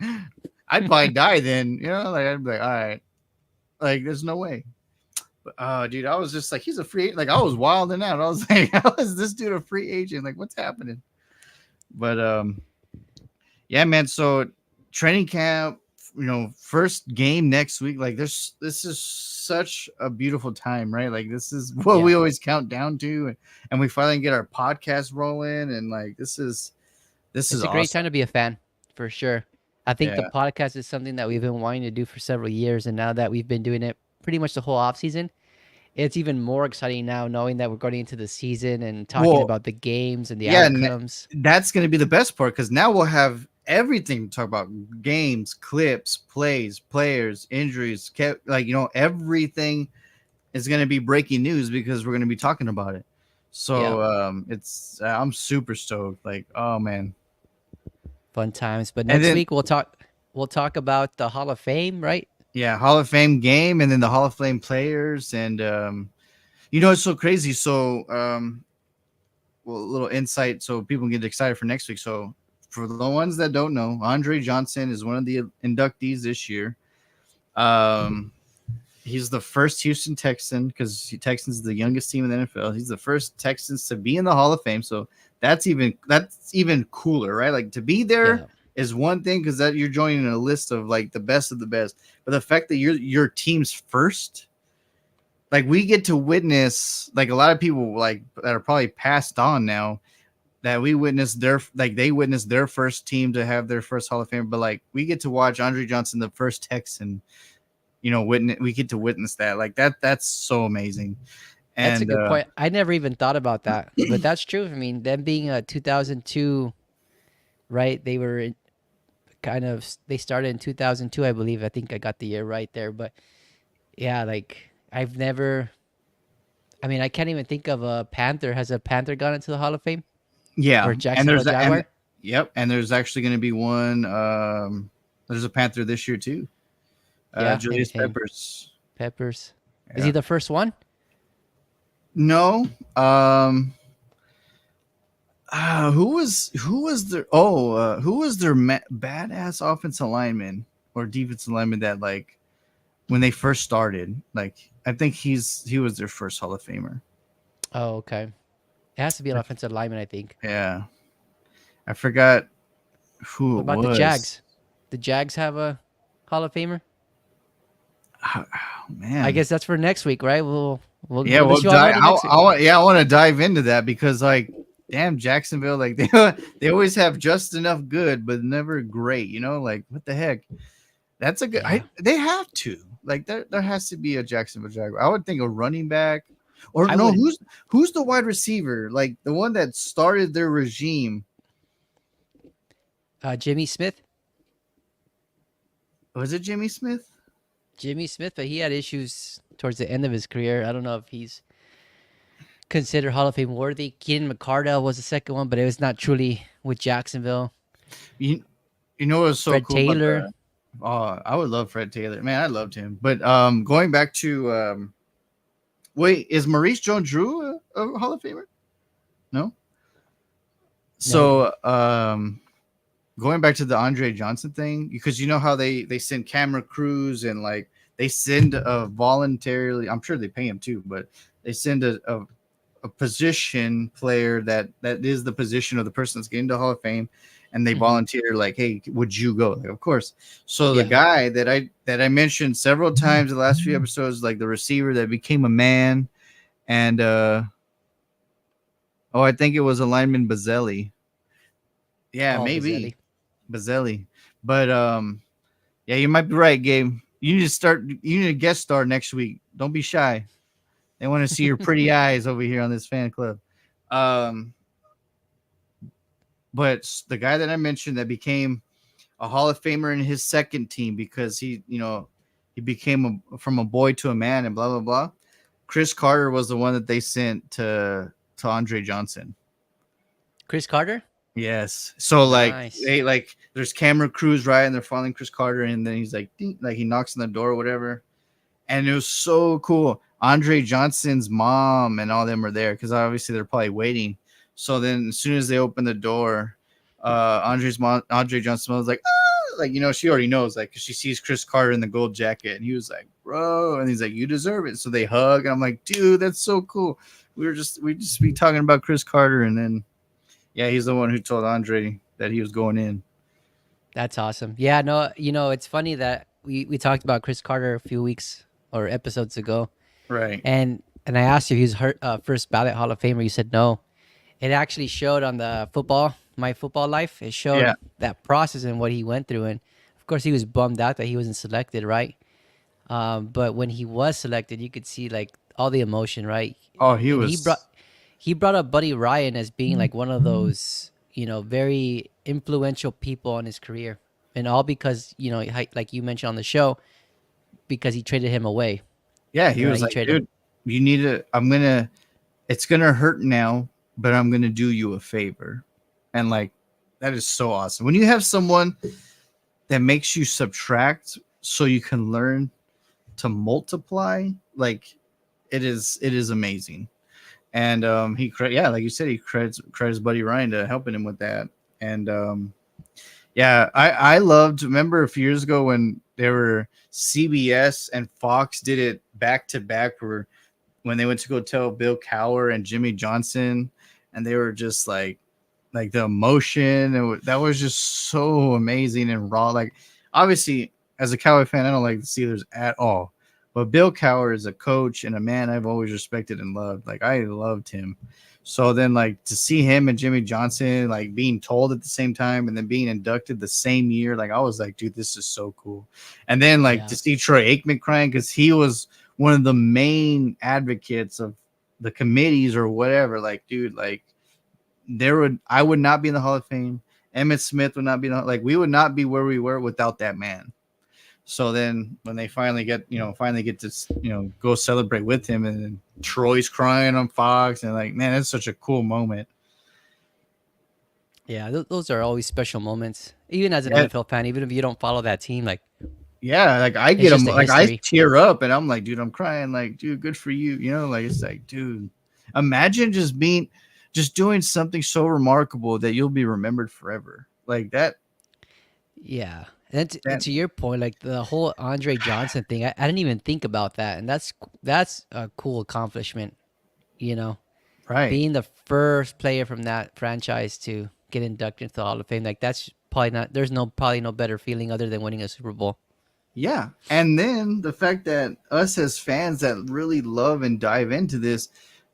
I'd probably die then. Like I'd be like, all right, like there's no way. But dude, I was just like, he's a free agent. Like I was wilding out. I was like, how is this dude a free agent? Like, what's happening? But yeah, man. So training camp, first game next week. Like, this is such a beautiful time, right? Like, this is what Yeah, we always count down to, and we finally get our podcast rolling, and like this is it's a great awesome. time to be a fan, for sure. I think the Yeah, podcast is something that we've been wanting to do for several years, and now that we've been doing it pretty much the whole off season, it's even more exciting now, knowing that we're going into the season and talking well, about the games and the yeah, and outcomes. that's going to be the best part, because now we'll have everything to talk about: games, clips, plays, players, injuries, like, everything is going to be breaking news because we're going to be talking about it. Yeah, So I'm super stoked. Like, oh man. fun times. But And next then week we'll talk about the Hall of Fame, right? yeah, Hall of Fame game, and then the Hall of Fame players, and it's so crazy. So well, a little insight so people can get excited for next week. So for the ones that don't know, Andre Johnson is one of the inductees this year. Um, he's the first Houston Texan, because Texans is the youngest team in the NFL. He's the first Texans to be in the Hall of Fame. So that's even cooler, right? Like, to be there Yeah. is one thing, because that you're joining a list of like the best of the best. But the fact that your team's first, like, we get to witness, like, a lot of people like that are probably passed on now, that we witnessed they witnessed their first team to have their first Hall of Fame. But like, we get to watch Andre Johnson, the first Texan, we get to witness that. Like, that's so amazing. That's a And good point. I never even thought about that, but that's true. I mean, them being a 2002, right? They were they started in 2002, I believe. I think I got the year right there, but yeah, like I've never. I mean, I can't even think of a Panther. Has a Panther gone into the Hall of Fame yeah, or and Jacksonville Jaguar? and there's actually going to be one. There's a Panther this year too. Yeah, Julius and Peppers. Peppers. Is he Yeah. the first one? No. Who was their badass offensive lineman or defensive lineman that, like, when they first started, like, I think he was their first Hall of Famer. Oh, okay. It has to be an offensive lineman, I think. Yeah, I forgot who What it about the was. Jags? The Jags have a Hall of Famer. Oh, I man. guess that's for next week, right? We'll Yeah, let you all know the next week. I want to dive into that, because, like, damn, Jacksonville, like, they always have just enough good, but never great. Like, what the heck? That's a good. Yeah, They have to, like, there has to be a Jacksonville Jaguar. I would think a running back, or I no, would. who's the wide receiver, like the one that started their regime? Jimmy Smith. Was it Jimmy Smith? Jimmy Smith, but he had issues towards the end of his career. I don't know if he's considered Hall of Fame worthy. Keenan McCardell was the second one, but it was not truly with Jacksonville. You you know what's so Fred cool about Taylor. the? Oh, I would love Fred Taylor. Man, I loved him. But going back to wait, is Maurice Jones-Drew a Hall of Famer? No. No. So going back to the Andre Johnson thing, because you know how they send camera crews, and like they send a voluntarily, I'm sure they pay him too, but they send a position player that is the position of the person that's getting to Hall of Fame, and they Hmm. volunteer, like, hey, would you go? Like, of course. So the Yeah. guy that I mentioned several times in the last few episodes, like the receiver that became a man, and I think it was a lineman Bazzelli. Yeah, Oh, maybe Bazzelli. Bazzelli. But yeah, you might be right, Gabe. You need to guest star next week. Don't be shy. They want to see your pretty eyes over here on this fan club. Um, but the guy that I mentioned that became a Hall of Famer in his second team, because he became from a boy to a man, and blah blah blah. Chris Carter was the one that they sent to Andre Johnson. Chris Carter. Yes. So like Nice. they like there's camera crews, right, and they're following Chris Carter, and then he's like ding, like he knocks on the door or whatever. And it was so cool. Andre Johnson's mom and all them are there, because obviously they're probably waiting. So then as soon as they open the door, Andre Johnson was like, ah! Like, she already knows, like, 'cause she sees Chris Carter in the gold jacket, and he was like, bro, and he's like, you deserve it. So they hug, and I'm like, dude, that's so cool. We just be talking about Chris Carter, and then yeah, he's the one who told Andre that he was going in. That's awesome. Yeah, no, it's funny that we talked about Chris Carter a few weeks or episodes ago, Right. and I asked you if he was first ballot Hall of Famer. You said no. It actually showed on the My Football Life. It showed Yeah. that process and what he went through, and of course he was bummed out that he wasn't selected, right? But when he was selected, you could see like all the emotion, right? Oh, he And was. he brought up Buddy Ryan as being like one of those, very influential people in his career, and all because like you mentioned on the show, because he traded him away. Yeah, he Right? was He like, traded him. dude, you need to. It's gonna hurt now, but I'm gonna do you a favor, and like that is so awesome when you have someone that makes you subtract so you can learn to multiply. Like it is amazing. And yeah, like you said, he credits Buddy Ryan to helping him with that. And yeah, I loved. Remember a few years ago when they were CBS and Fox did it back to back, where when they went to go tell Bill Cowher and Jimmy Johnson, and they were just like the emotion, and that was just so amazing and raw. Like obviously, as a Cowboy fan, I don't like the Steelers at all, but Bill Cowher is a coach and a man I've always respected and loved. Like I loved him. So then, like to see him and Jimmy Johnson like being told at the same time and then being inducted the same year, like I was like, dude, this is so cool. And then like to Yeah. see Troy Aikman crying because he was one of the main advocates of the committees or whatever. Like, dude, like I would not be in the Hall of Fame. Emmett Smith would not be like we would not be where we were without that man. So then when they finally get to go celebrate with him, and then Troy's crying on Fox, and like man, that's such a cool moment. Yeah, those are always special moments. Even as an Yeah, NFL fan, even if you don't follow that team, like yeah, like I it's get them, just a like I history. tear up, and I'm like, dude, I'm crying, like, dude, good for you, like it's like, dude, imagine just doing something so remarkable that you'll be remembered forever, like that. Yeah. And That to your point, like the whole Andre Johnson thing, I didn't even think about that, and that's a cool accomplishment. You know, right. being the first player from that franchise to get inducted into the Hall of Fame, like that's probably not. There's probably no better feeling other than winning a Super Bowl. Yeah. And then the fact that us as fans that really love and dive into this,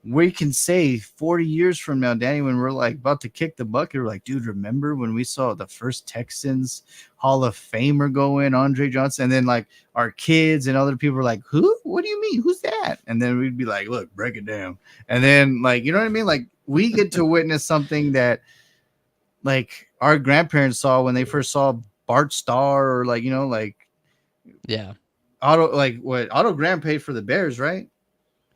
we can say 40 years from now, Danny, when we're like about to kick the bucket, we're like, dude, remember when we saw the first Texans Hall of Famer go in, Andre Johnson? And then like our kids and other people are like, who? What do you mean? Who's that? And then we'd be like, look, break it down. And then like, you know what I mean? Like we get to witness something that like our grandparents saw when they first saw Bart Starr or like, like Yeah. Otto Graham paid for the Bears, right?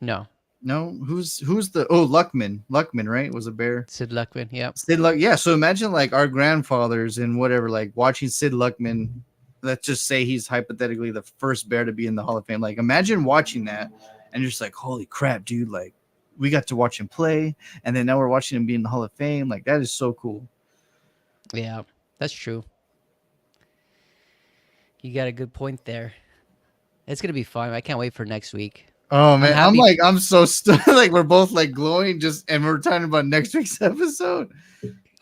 No. No, who's the Luckman, right? Was a Bear. Sid Luckman. Yep. Sid Luck, yeah. So imagine like our grandfathers and whatever, like watching Sid Luckman. Let's just say he's hypothetically the first Bear to be in the Hall of Fame. Like imagine watching that and you're just like, holy crap, dude! Like we got to watch him play, and then now we're watching him be in the Hall of Fame. Like that is so cool. Yeah, that's true. You got a good point there. It's gonna be fun. I can't wait for next week. Oh I'm man, happy. I'm so like we're both like glowing and we're talking about next week's episode.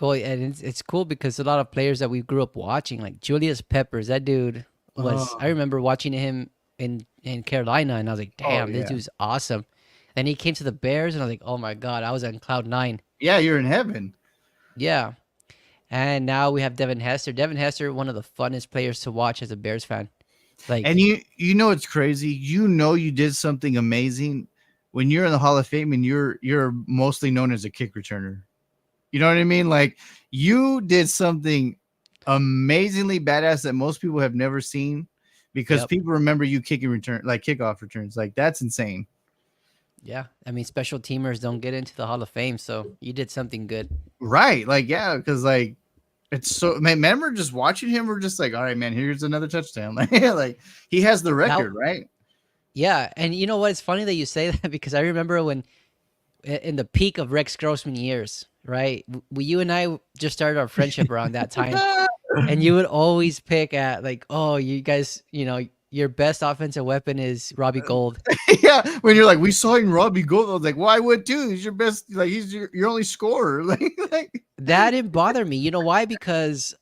Well, and it's cool because a lot of players that we grew up watching, like Julius Peppers, that dude was. I Oh, remember watching him in Carolina, and I was like, oh damn, this yeah, dude's awesome. Then he came to the Bears, and I was like, oh my god, I was on cloud nine. yeah, you're in heaven. Yeah, and now we have Devin Hester. Devin Hester, one of the funnest players to watch as a Bears fan. And Like, you know it's crazy. You did something amazing when you're in the Hall of Fame and you're mostly known as a kick returner. You know what I mean? Like you did something amazingly badass that most people have never seen because yep, people remember you kicking return like kickoff returns. Like that's insane. yeah. I mean, special teamers don't get into the Hall of Fame, so you did something good. Right. Like, yeah, because like it's so man, remember just watching him, we're just like, all right, man, here's another touchdown. Like he has the That, record, right? yeah. And you know what? It's funny that you say that because I remember when in the peak of Rex Grossman years, right? You and I just started our friendship around that time, and you would always pick at like, oh, you guys, your best offensive weapon is Robbie Gold. Yeah, when you're like, we saw him Robbie Gold. I was like, well, I would too. He's your best, like he's your only scorer. Like That didn't bother me. You know why? Because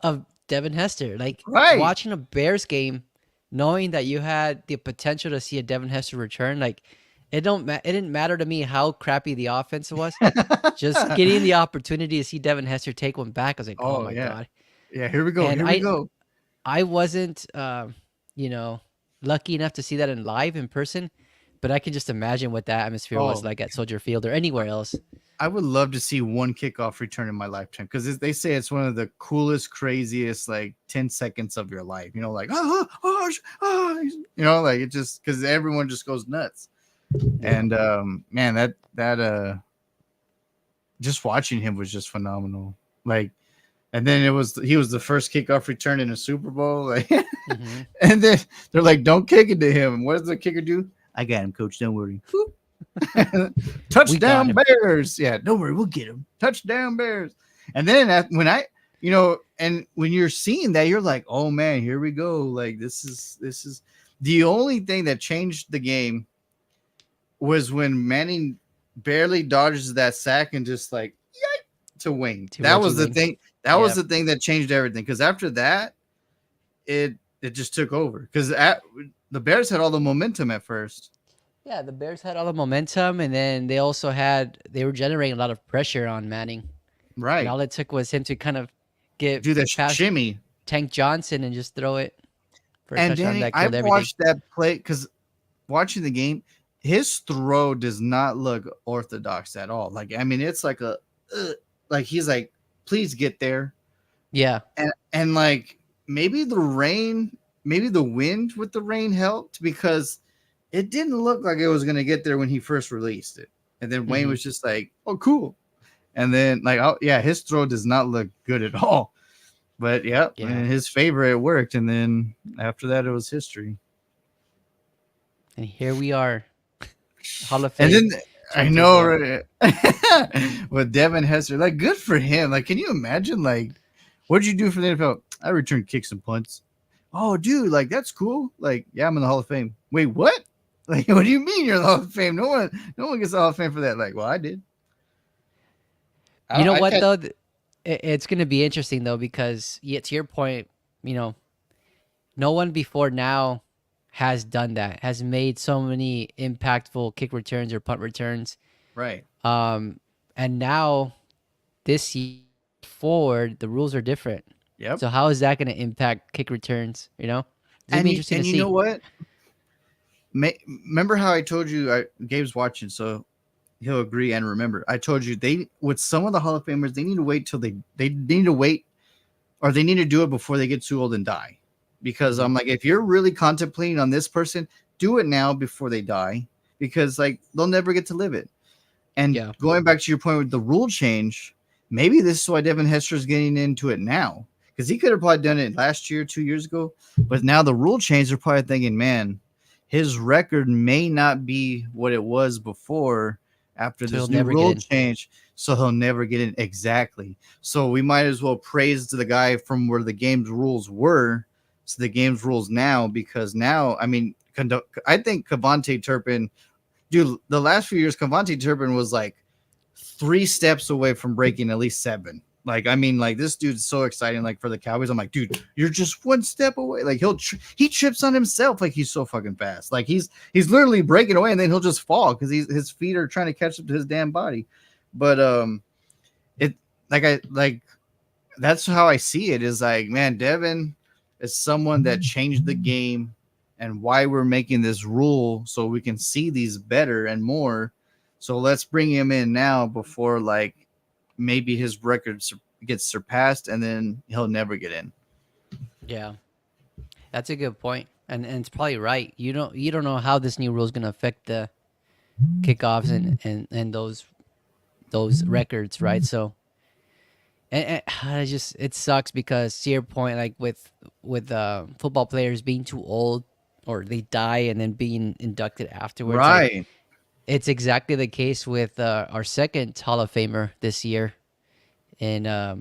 of Devin Hester. Like right. watching a Bears game, knowing that you had the potential to see a Devin Hester return, like it didn't matter to me how crappy the offense was. Just getting the opportunity to see Devin Hester take one back, I was like, oh Oh my yeah. god. Yeah, here we go. And Here we go. I wasn't, you know, lucky enough to see that in live in person, but I can just imagine what that atmosphere was Oh, like at Soldier Field or anywhere else. I would love to see one kickoff return in my lifetime because they say it's one of the coolest, craziest, like 10 seconds of your life. You know, like like it just because everyone just goes nuts. Yeah. And man, that just watching him was just phenomenal. Like, and then he was the first kickoff return in a Super Bowl. Like, Hmm. and then they're like, "Don't kick it to him." What does the kicker do? I got him, coach. Don't worry. We got Touchdown him. Bears. Yeah, don't worry, we'll get him. Touchdown Bears. And then when I, and when you're seeing that, you're like, oh man, here we go. Like this is the only thing that changed the game was when Manning barely dodges that sack and just like to Wayne. To That Reggie was the Wayne. thing. That was Yeah. the thing that changed everything. Because after that, it just took over. Because the Bears had all the momentum at first. Yeah, the Bears had all the momentum, and then they were generating a lot of pressure on Manning, and Right. all it took was him to kind of get Do the past shimmy. Tank Johnson and just throw it for a And touchdown Danny, that killed I've everything. watched that play because watching the game, his throw does not look orthodox at all. Like, I mean, it's like like he's like, please get there. Yeah. And like maybe the rain, maybe the wind with the rain helped because it didn't look like it was gonna get there when he first released it. And then Wayne Hmm. was just like, oh, cool. And then like, oh yeah, his throw does not look good at all. But yeah, Yeah. in his favor, it worked. And then after that, it was history. And here we are, Hall of And Fame. then I 2024. know right? With Devin Hester, like good for him. Like, can you imagine? Like, what'd you do for the NFL? I returned kicks and punts. Oh, dude, like that's cool. Like, yeah, I'm in the Hall of Fame. Wait, what? Like, what do you mean you're in the Hall of Fame? No one gets the Hall of Fame for that. Like, well, I did. You know I what can't. though? It's going to be interesting though because yeah, to your point, you know, no one before now has done that. Has made so many impactful kick returns or punt returns. Right. And now this year forward, the rules are different. Yep. So how is that going to impact kick returns? It's going to And be interesting to you see. know what? Remember how I told you? Gabe's watching, so he'll agree and remember. I told you they with some of the Hall of Famers, they need to wait till they need to wait, or they need to do it before they get too old and die. Because Mhm. I'm like, if you're really contemplating on this person, do it now before they die, because like they'll never get to live it. And Yeah. going back to your point with the rule change, maybe this is why Devin Hester is getting into it now, because he could have probably done it last year, 2 years ago, but now the rule change, they're probably thinking, man, his record may not be what it was before after So he'll this new never get rule in. change, so he'll never get in. Exactly. So we might as well praise the guy from where the game's rules were to the game's rules now, because now, I mean, I think Cavante Turpin, dude, the last few years, Cavante Turpin was like 3 steps away from breaking at least 7. Like, I mean, like this dude's so exciting. Like for the Cowboys, I'm like, dude, you're just 1 step away. Like he trips on himself. Like he's so fucking fast. Like he's literally breaking away, and then he'll just fall because his feet are trying to catch up to his damn body. But it like that's how I see it. Is like, man, Devin is someone that changed the game, and why we're making this rule so we can see these better and more. So let's bring him in now before like maybe his record gets surpassed, and then he'll never get in. Yeah. That's a good point. And it's probably right. You don't know how this new rule is going to affect the kickoffs and those records, right? So and I just it sucks because to your point, like with football players being too old or they die and then being inducted afterwards, like Right. it's exactly the case with our second Hall of Famer this year. And uh,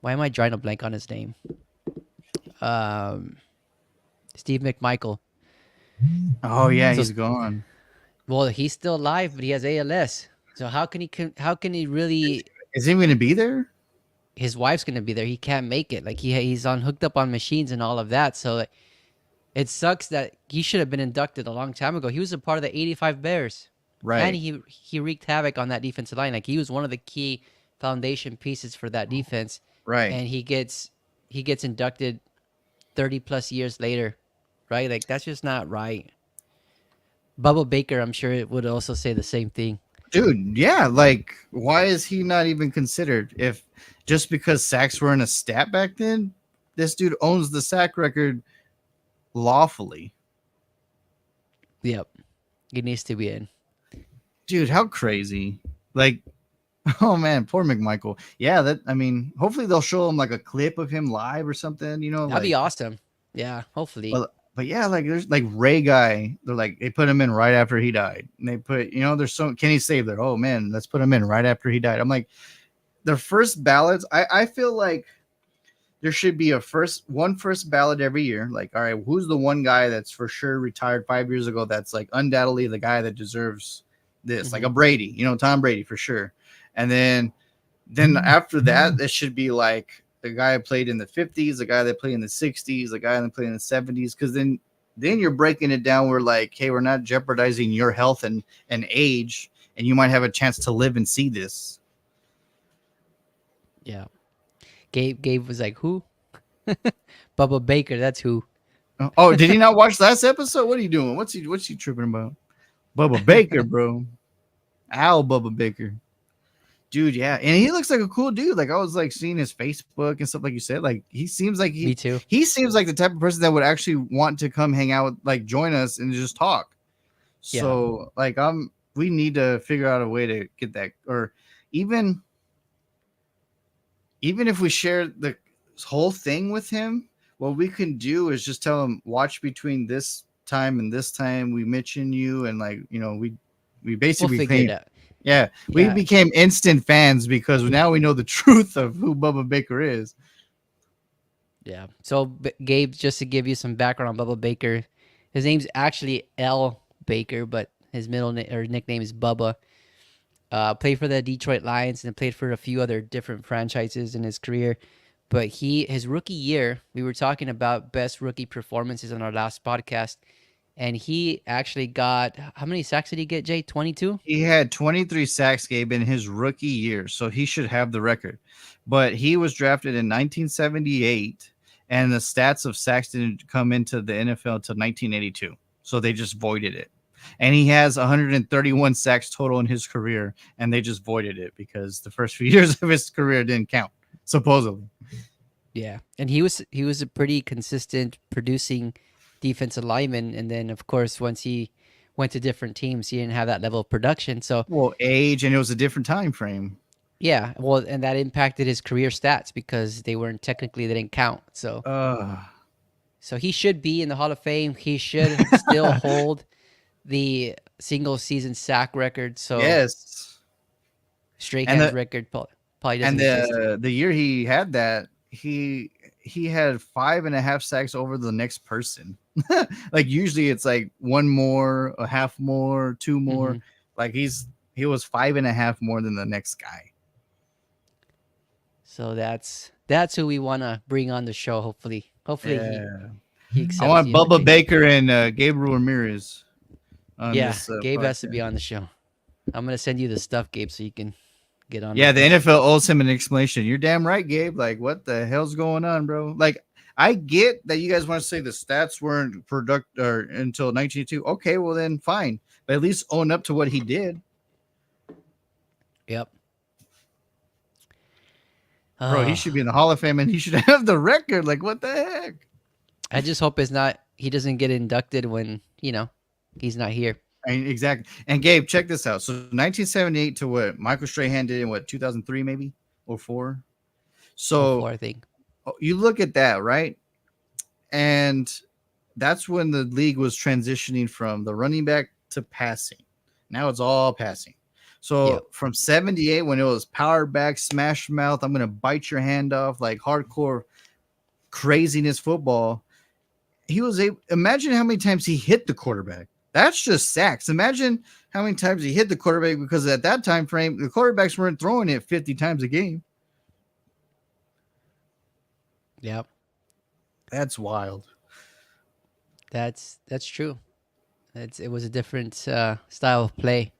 why am I drawing a blank on his name? Um, Steve McMichael. Oh yeah, So he's gone. well, he's still alive, but he has ALS. So how can he really? Is he going to be there? His wife's gonna be there. He can't make it. Like he's on hooked up on machines and all of that. So like, it sucks that he should have been inducted a long time ago. He was a part of the '85 Bears, and Right. he wreaked havoc on that defensive line. Like he was one of the key foundation pieces for that defense. Right. And he gets inducted 30 plus years later, right? Like that's just not right. Bubba Baker, I'm sure it would also say the same thing. Dude, yeah, like why is he not even considered? If just because sacks were in a stat back then, this dude owns the sack record lawfully. Yep, it needs to be in. Dude, how crazy. Like, oh man, poor McMichael. Yeah, that I mean, hopefully they'll show him like a clip of him live or something, That'd be like awesome. Yeah, hopefully. but yeah, like there's like Ray Guy, they're like they put him in right after he died. And they put, there's so Kenny Stabler. Oh man, let's put him in right after he died. I'm like, their first ballots, I feel like there should be one first ballot every year. Like, all right, who's the one guy that's for sure retired 5 years ago that's like undoubtedly the guy that deserves this, like a Brady, Tom Brady for sure. And then after that, it should be like the guy that played in the 50s, the guy that played in the 60s, the guy that played in the 70s, because then you're breaking it down where like, hey, we're not jeopardizing your health and age, and you might have a chance to live and see this. Yeah. Gabe was like, who? Bubba Baker, that's who. Oh, did he not watch last episode? What are you doing? What's he tripping about? Bubba Baker, bro. Al Bubba Baker. Dude, yeah. And he looks like a cool dude. Like I was like seeing his Facebook and stuff like you said. Like he seems like Me too. He seems like the type of person that would actually want to come hang out with, like join us and just talk. So like we need to figure out a way to get that, or even if we share the whole thing with him, what we can do is just tell him, watch between this time and this time we mention you, and like we basically figure it out. Yeah, we became instant fans because now we know the truth of who Bubba Baker is. Yeah. So Gabe, just to give you some background on Bubba Baker, his name's actually L Baker, but his middle name or nickname is Bubba. Played for the Detroit Lions and played for a few other different franchises in his career. But his rookie year, we were talking about best rookie performances on our last podcast, and he actually got, how many sacks did he get, Jay? 22? He had 23 sacks, Gabe, in his rookie year, so he should have the record. But he was drafted in 1978, and the stats of sacks didn't come into the NFL until 1982, so they just voided it. And he has 131 sacks total in his career, and they just voided it because the first few years of his career didn't count, supposedly. Yeah, and he was a pretty consistent producing defensive lineman, and then of course once he went to different teams, he didn't have that level of production. So age, and it was a different time frame. Yeah, well, and that impacted his career stats because they didn't count. So he should be in the Hall of Fame. He should still hold the single season sack record. So yes, Strahan's record probably doesn't exist. And the year he had that, he had 5.5 sacks over the next person. Like usually it's like one more, a half more, two more. Like he was 5.5 more than the next guy. So that's who we want to bring on the show. Hopefully he accepts. I want Bubba Baker and Gabriel Ramirez. Gabe podcast has to be on the show. I'm gonna send you the stuff, Gabe, so you can get on. Yeah, the NFL owes him an explanation. You're damn right, Gabe. Like, what the hell's going on, bro? Like, I get that you guys want to say the stats weren't until 1982. Okay, well then fine, but at least own up to what he did. Yep. Bro, he should be in the Hall of Fame and he should have the record. Like, what the heck? I just hope he doesn't get inducted when, he's not here. Exactly. And Gabe, check this out. So 1978 to what Michael Strahan did in 2003 maybe or 4. So 4, I think. You look at that, right? And that's when the league was transitioning from the running back to passing. Now it's all passing. So from 78, when it was power back, smash mouth, I'm going to bite your hand off, like hardcore craziness football. Imagine how many times he hit the quarterback. That's just sacks. Imagine how many times he hit the quarterback, because at that time frame, the quarterbacks weren't throwing it 50 times a game. Yep. That's wild. That's true. It was a different style of play.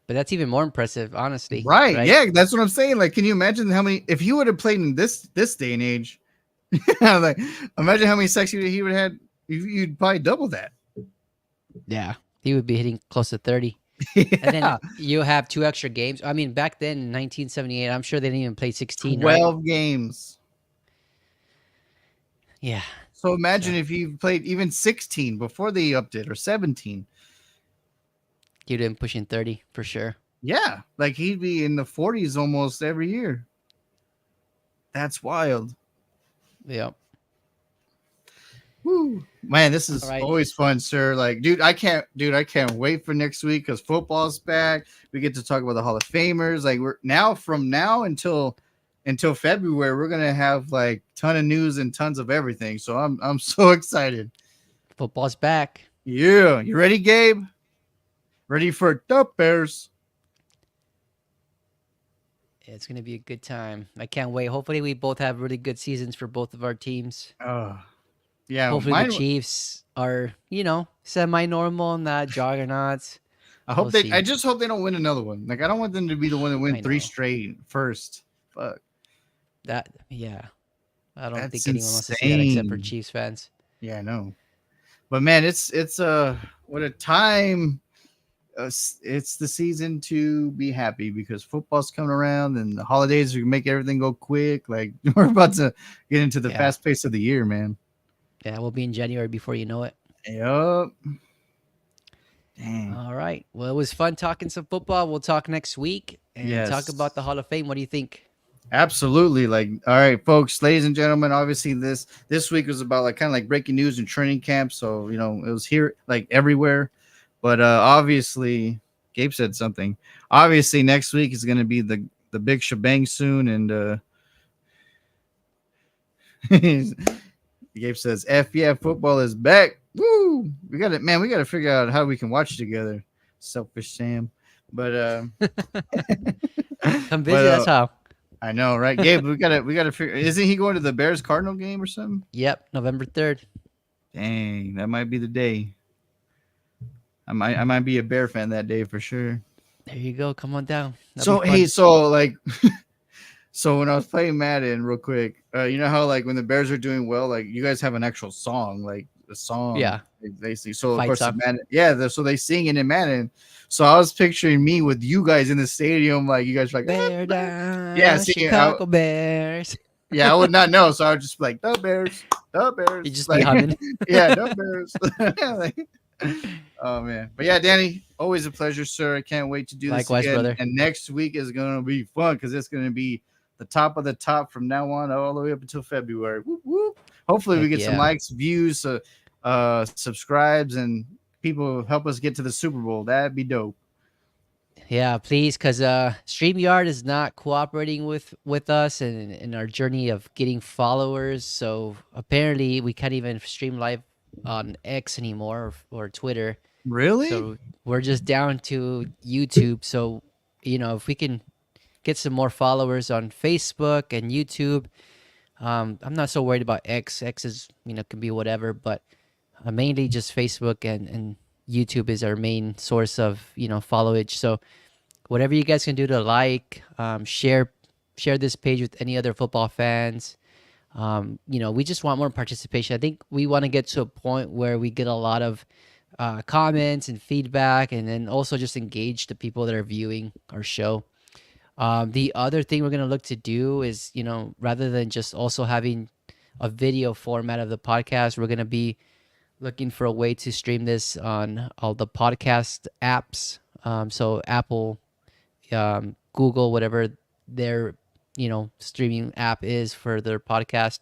But that's even more impressive, honestly. Right? Yeah, that's what I'm saying. Like, can you imagine how many, if you would have played in this day and age, Like, imagine how many sacks he would have had. You'd probably double that. Yeah, he would be hitting close to 30. And then Yeah. you have 2 extra games. I mean, back then in 1978, I'm sure they didn't even play 16, right? 12 games. Yeah. So So imagine if he played even 16 before they upped it, or 17. you'd been pushing 30 for sure. Yeah, like he'd be in the 40s almost every year. That's wild. Yep. Woo. Man, this All is right. always fun, sir. Like, dude, I can't wait for next week because football's back. We get to talk about the Hall of Famers. Like, we're now from now until February, we're gonna have like ton of news and tons of everything. So I'm so excited. Football's back. Yeah, you ready, Gabe? Ready for the Bears? It's going to be a good time. I can't wait. Hopefully, we both have really good seasons for both of our teams. Yeah, Hopefully, the mine. Chiefs are, semi normal, not juggernauts. I We'll hope they. I see. just hope they don't win another one. Like, I don't want them to be the one that win I three know. straight first. Fuck, Yeah. I don't that's think anyone wants to see that except for insane. Chiefs fans. Yeah, I know. But man, it's what a time. It's the season to be happy because football's coming around and the holidays are make everything go quick. Like, we're about to get into the Yeah. fast pace of the year, man. Yeah, we'll be in January before you know it. Yup. Dang. All right. Well, it was fun talking some football. We'll talk next week and talk about the Yes. Hall of Fame. What do you think? Absolutely. Like, all right, folks, ladies and gentlemen, obviously this week was about like kind of like breaking news and training camp. So, it was here like everywhere. But obviously, Gabe said something. Obviously, next week is gonna be the big shebang soon. And Gabe says, F yeah, football is back. Woo! We got it, man. We gotta figure out how we can watch together. Selfish Sam. But Come but visit. That's how. I know, right? Gabe, we gotta figure. Isn't he going to the Bears Cardinal game or something? Yep. November 3rd. Dang, that might be the day. I might be a Bear fan that day for sure. There you go. Come on down. That'll So be hey, fun. so like so when I was playing Madden real quick, you know how like when the Bears are doing well, like you guys have an actual song, like the song Yeah. they sing. So of Fight course the song. Madden, yeah, so they sing it in Madden. So I was picturing me with you guys in the stadium, like you guys are like, Bear yeah, down, see, Chicago Bears. yeah, I would not know, so I would just be like the You Bears, just be like humming. yeah, the Bears. Like, oh man, but yeah, Danny, always a pleasure, sir. I can't wait to do this Likewise, again. brother. And next week is gonna be fun because it's gonna be the top of the top from now on all the way up until February. Whoop, whoop. Hopefully, we Heck get some yeah. likes, views, subscribes, and people help us get to the Super Bowl. That'd be dope. Yeah, please, because StreamYard is not cooperating with us and in our journey of getting followers. So apparently, we can't even stream live on X anymore or Twitter. Really? So we're just down to YouTube. So if we can get some more followers on Facebook and YouTube, I'm not so worried about X. X is can be whatever, but mainly just Facebook and YouTube is our main source of followage. So whatever you guys can do to share this page with any other football fans. We just want more participation. I think we want to get to a point where we get a lot of comments and feedback, and then also just engage the people that are viewing our show. The other thing we're going to look to do is, rather than just also having a video format of the podcast, we're going to be looking for a way to stream this on all the podcast apps. So Apple, Google, whatever their streaming app is for their podcast,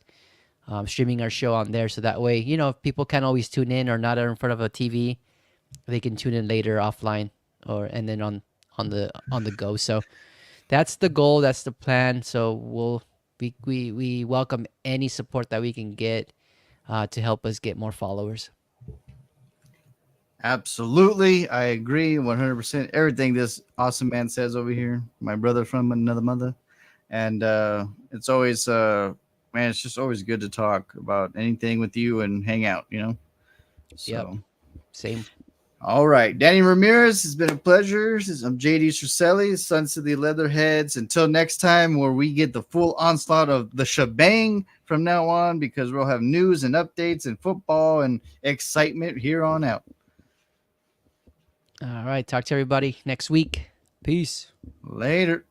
streaming our show on there. So that way, if people can't always tune in or not in front of a TV, they can tune in later offline and then on the go. So that's the goal. That's the plan. So we welcome any support that we can get to help us get more followers. Absolutely. I agree 100%. Everything this awesome man says over here, my brother from another mother. And it's always, man, it's just always good to talk about anything with you and hang out, Yep. So, Same. All right. Danny Ramirez, it's been a pleasure. I'm JD Truselli, Sons of the Leatherheads. Until next time, where we get the full onslaught of the shebang from now on, because we'll have news and updates and football and excitement here on out. All right. Talk to everybody next week. Peace. Later.